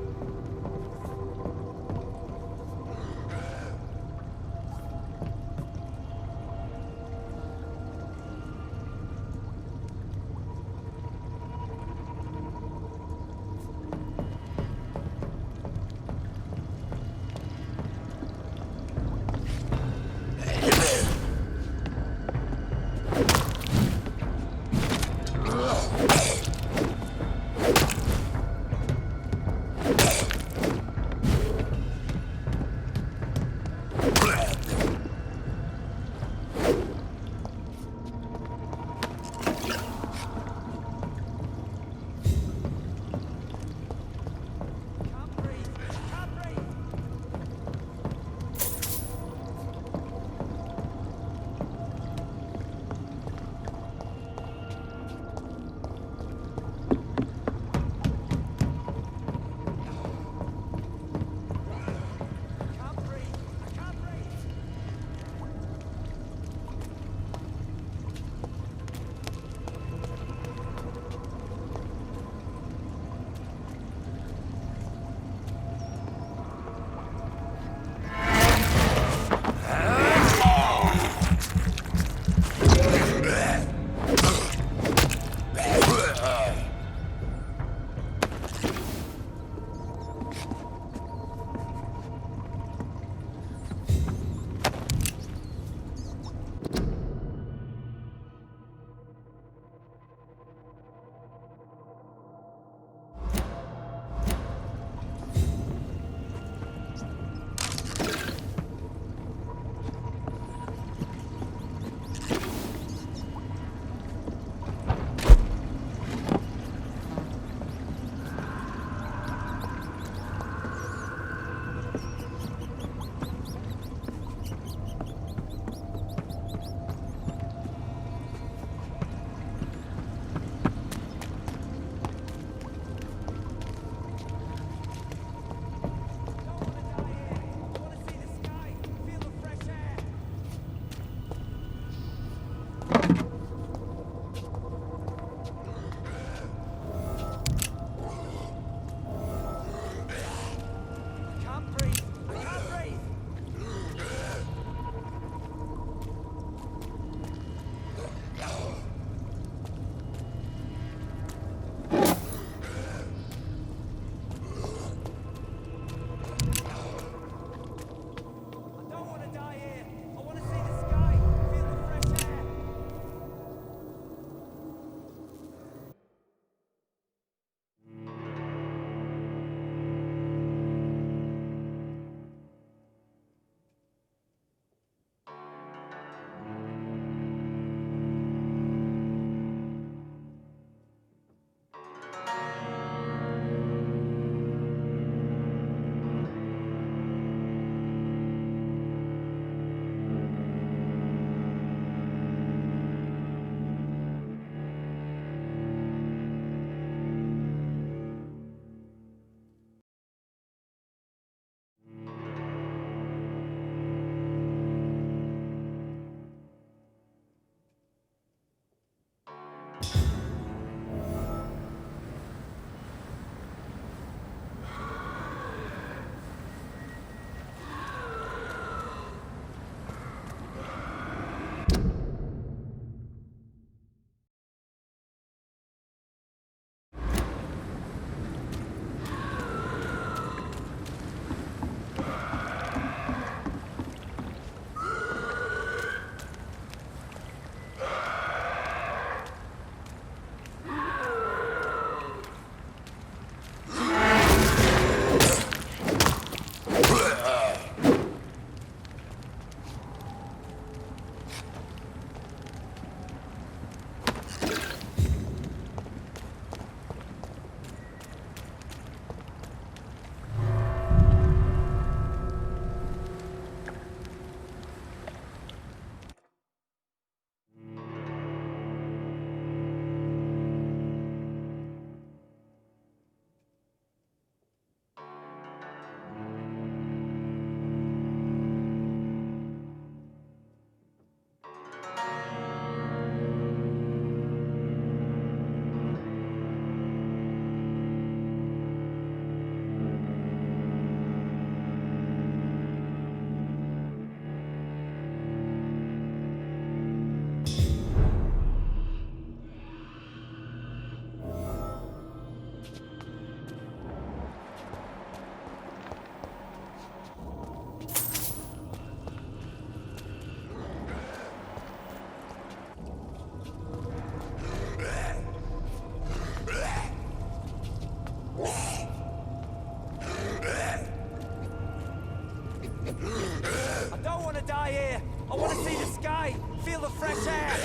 to die here. I want to see the sky, feel the fresh air.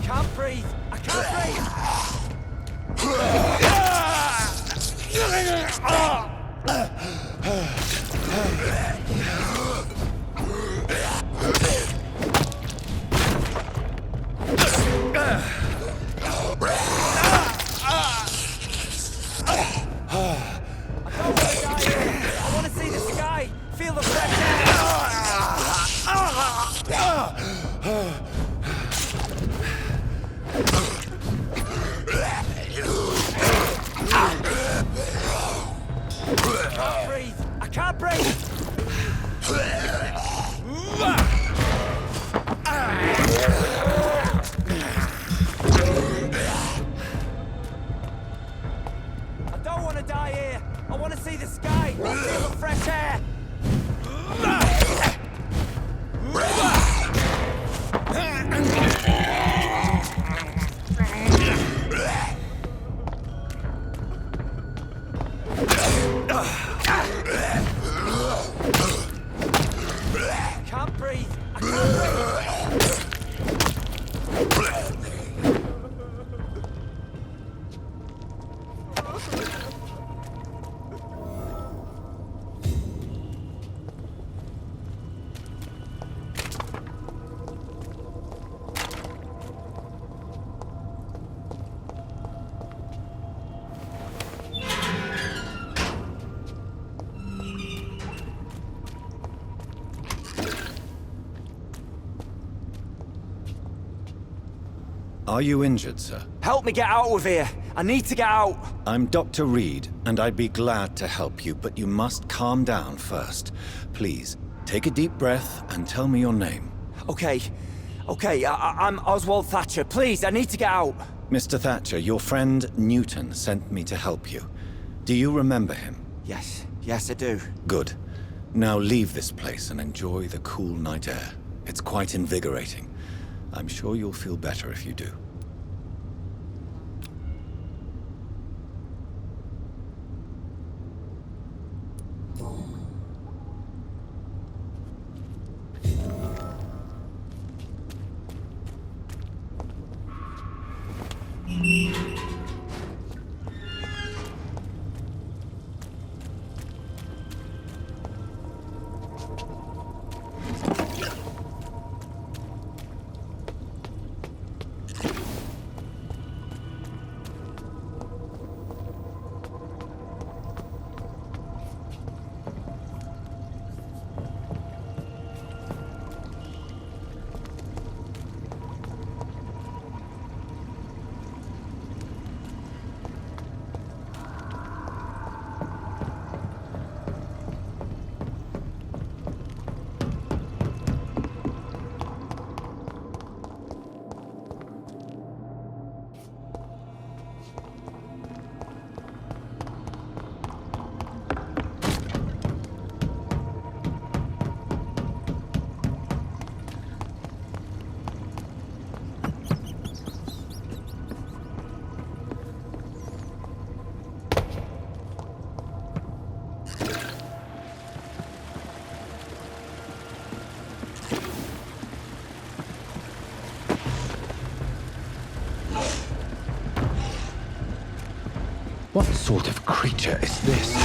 Can't breathe. I can't breathe. Are you injured, sir? Help me get out of here. I need to get out. I'm Dr. Reed, and I'd be glad to help you, but you must calm down first. Please, take a deep breath and tell me your name. Okay, I'm Oswald Thatcher. Please, I need to get out. Mr. Thatcher, your friend Newton sent me to help you. Do you remember him? Yes, I do. Good. Now leave this place and enjoy the cool night air. It's quite invigorating. I'm sure you'll feel better if you do. What sort of creature is this?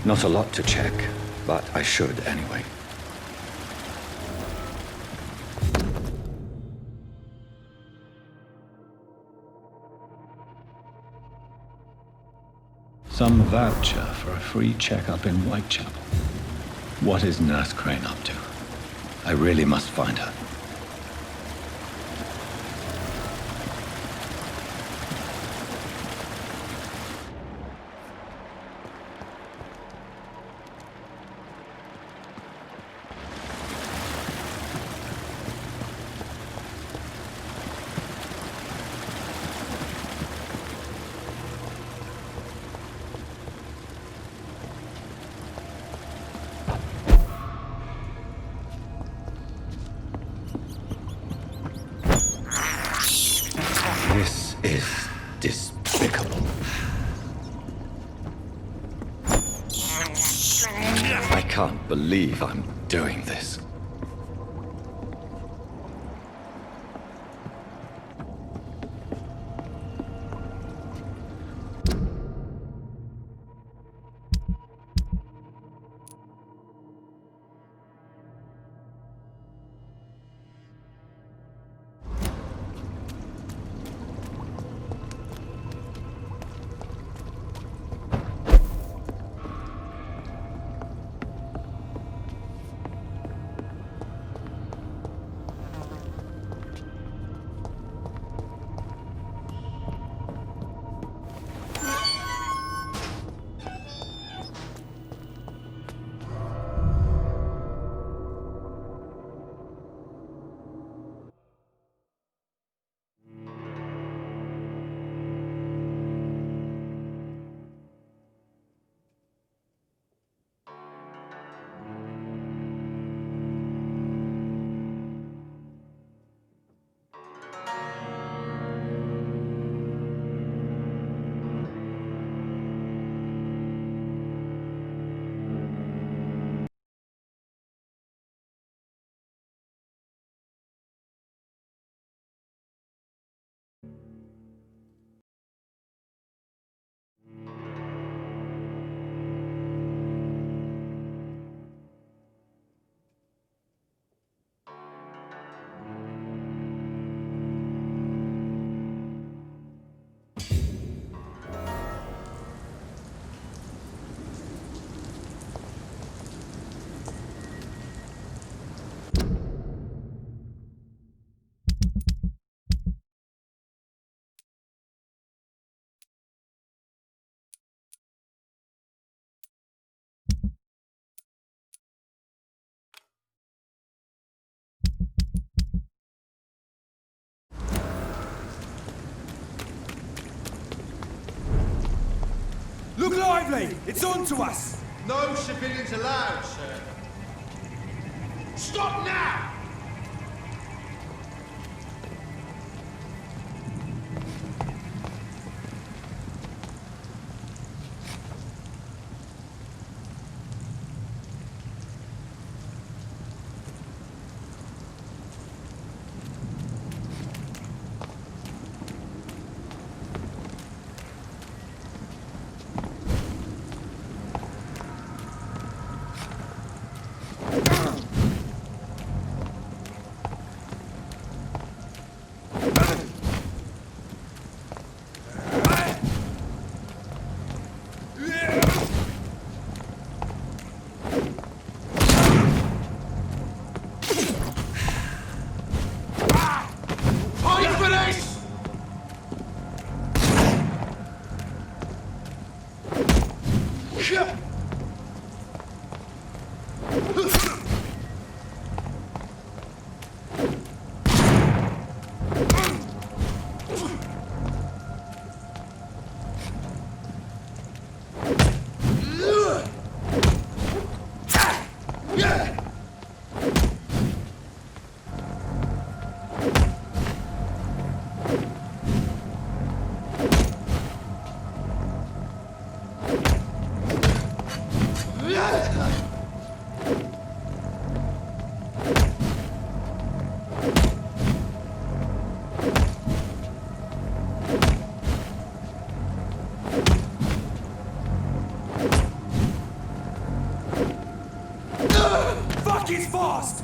Not a lot to check, but I should anyway. Some voucher for a free checkup in Whitechapel. What is Nurse Crane up to? I really must find her. This is despicable. I can't believe I'm doing this. Look lively! It's on to us! No civilians allowed, sir. Stop now! Fuck, he's fast!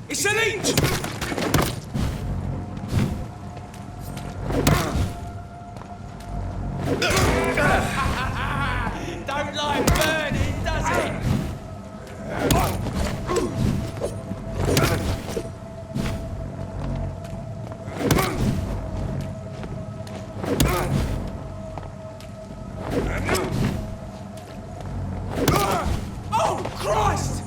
It's an inch! Don't like burning, does it? Oh, Christ!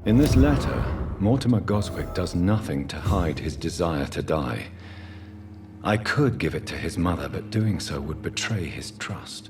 In this letter, Mortimer GOSWICK does nothing to hide his desire to die. I could give it to his mother, but doing so would betray his trust.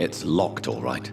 It's locked, all right.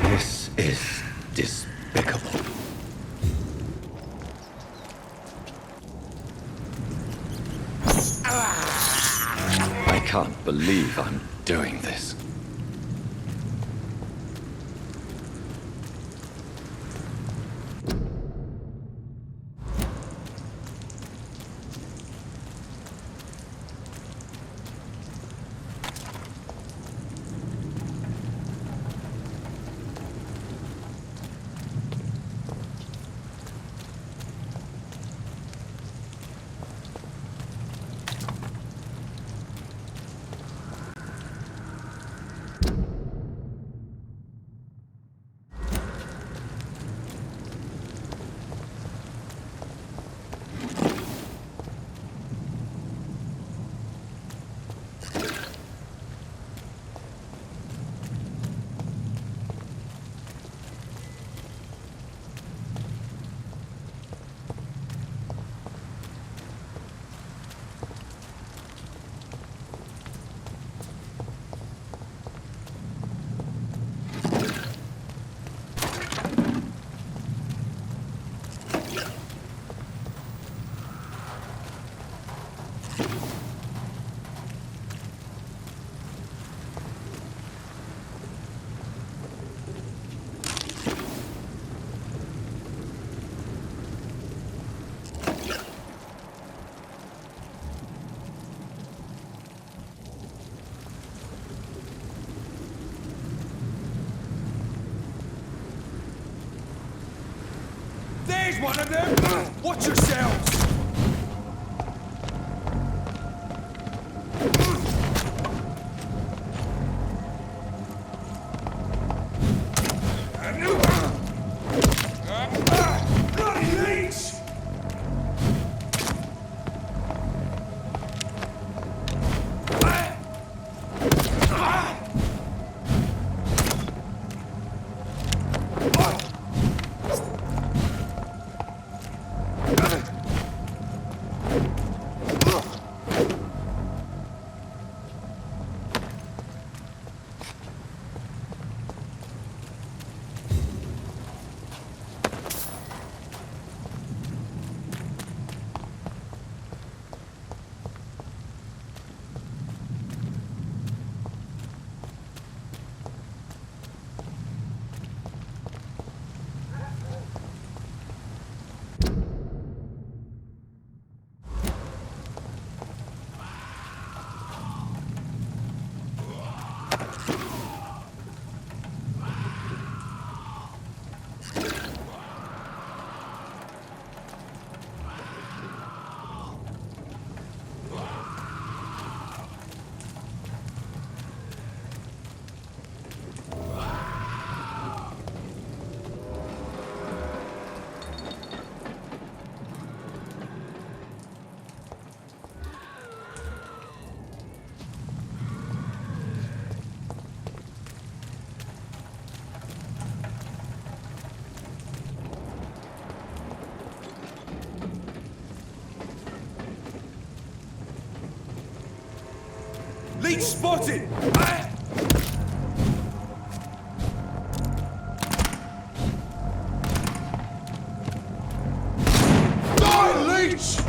This is despicable. I can't believe I'm doing this. There's one of them! Watch yourselves! Leech spotted! Die, Leech!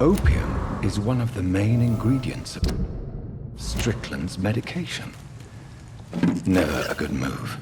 Opium is one of the main ingredients of Strickland's medication. Never a good move.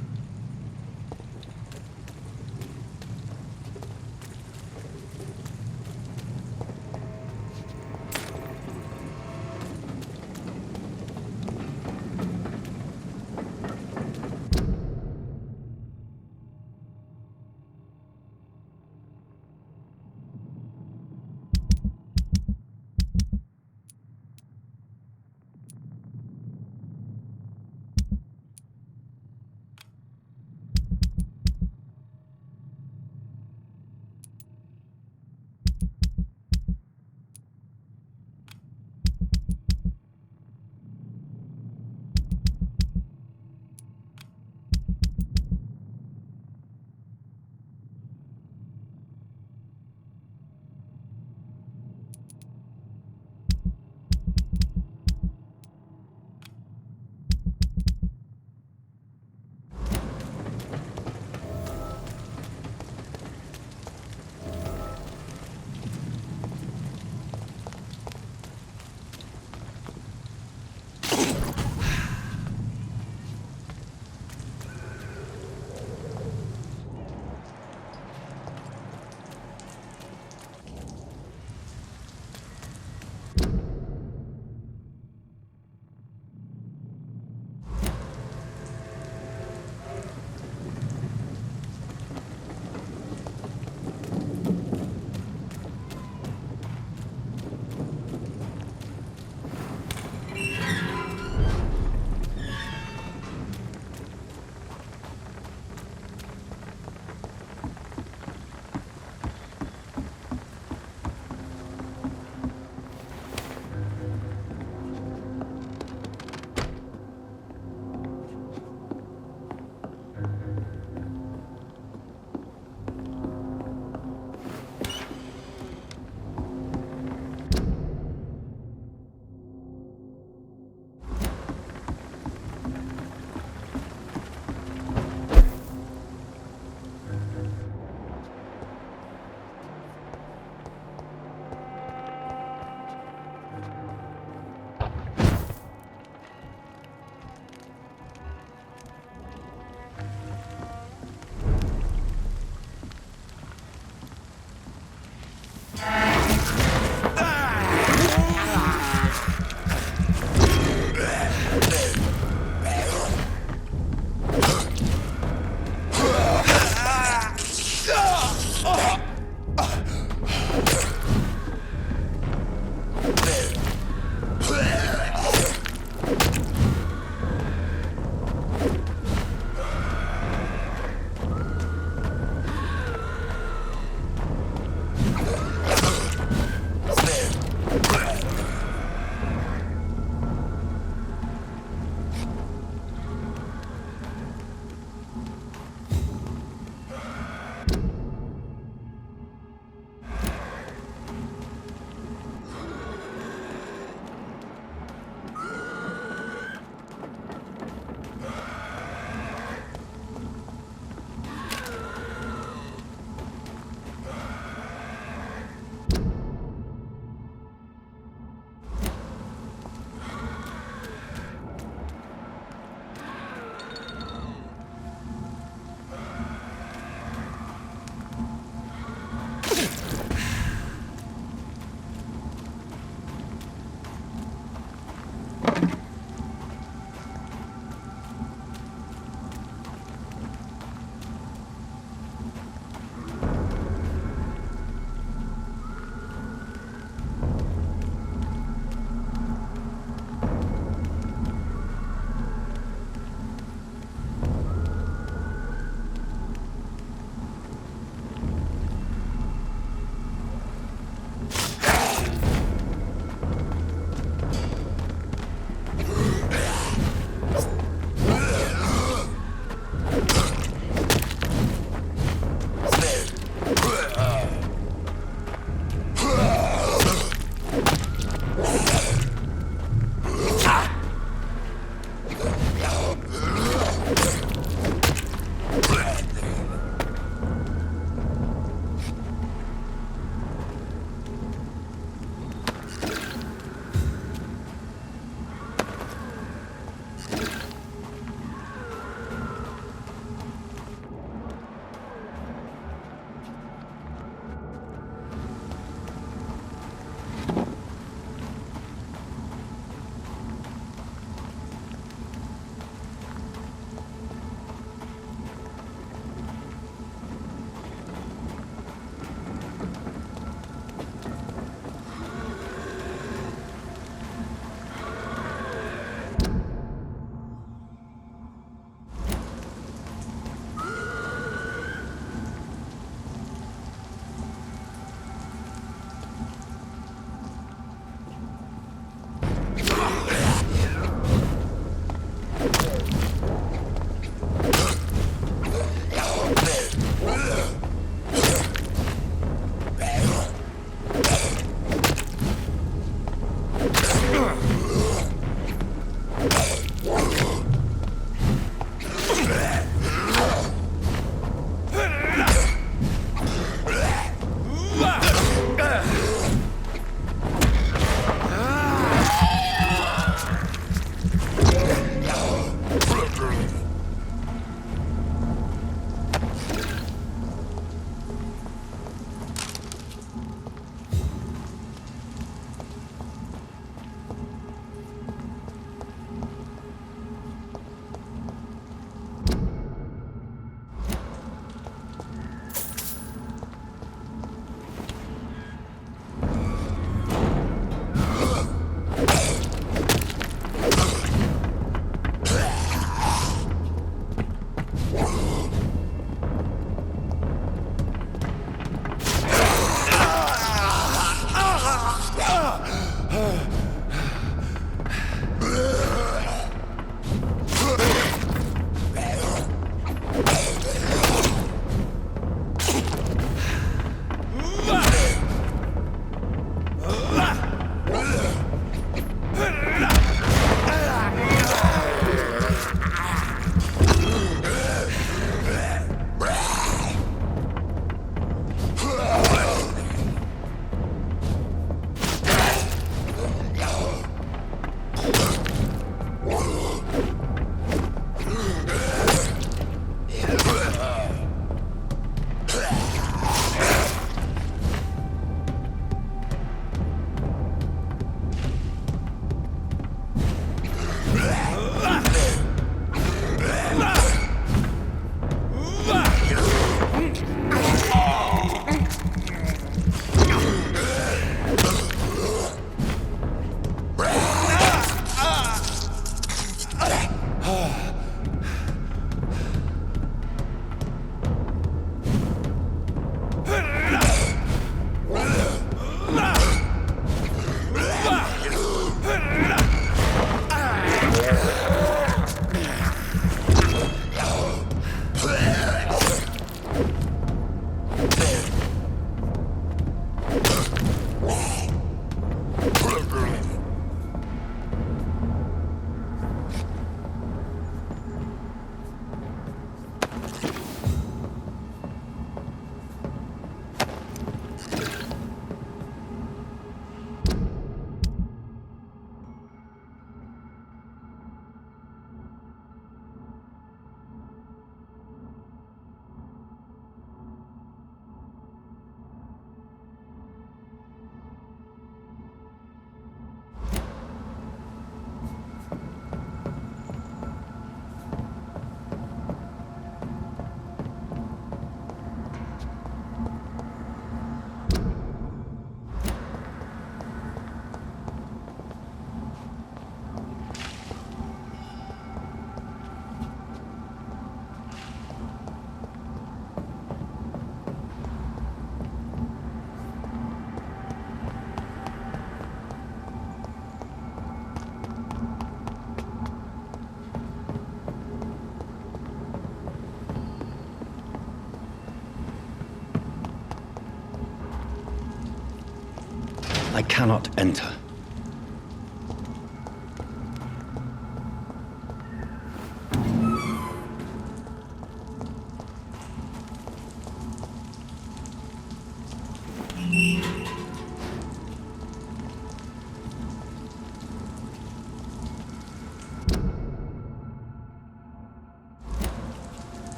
I cannot enter.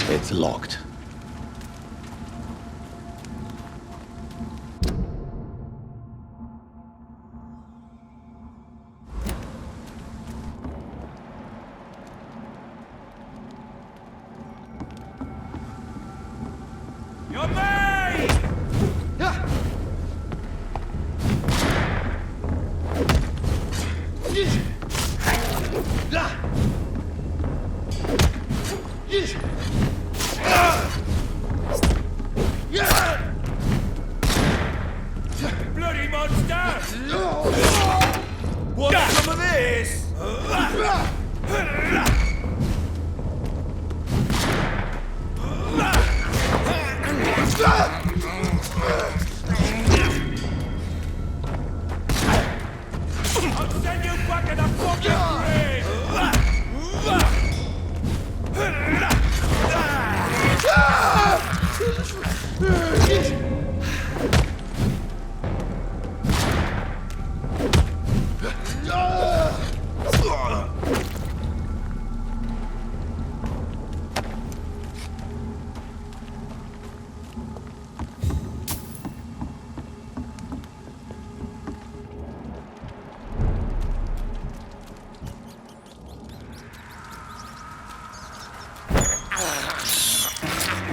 It's locked. You're made! Bloody monster! Want some of this? I'll send you back in a fucking grave!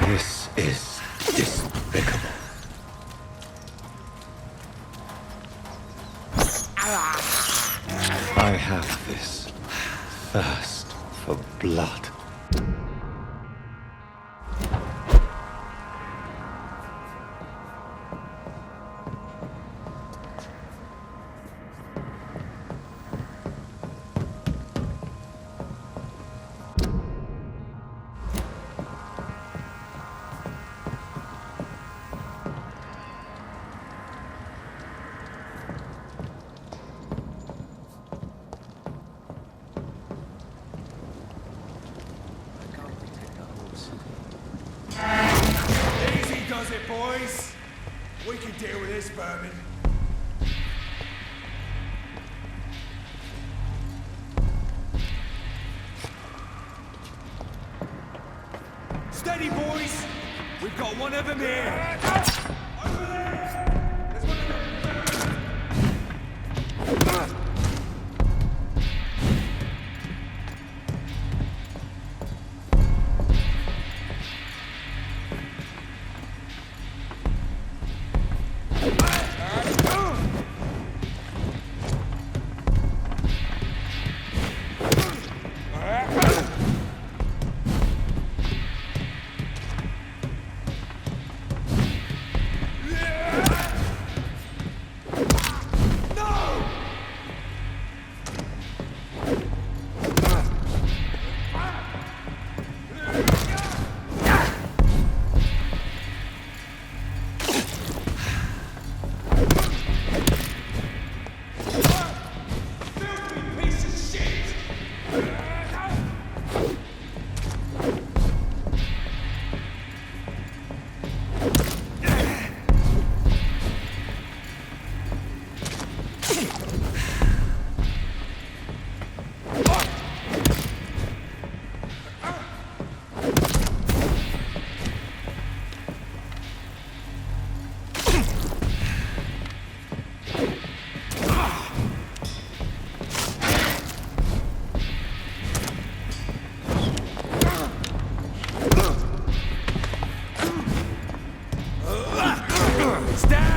This is despicable. I have this thirst for blood. Easy does it, boys. We can deal with this vermin. Steady, boys. We've got one of them here. Over there. There's one of them. Stand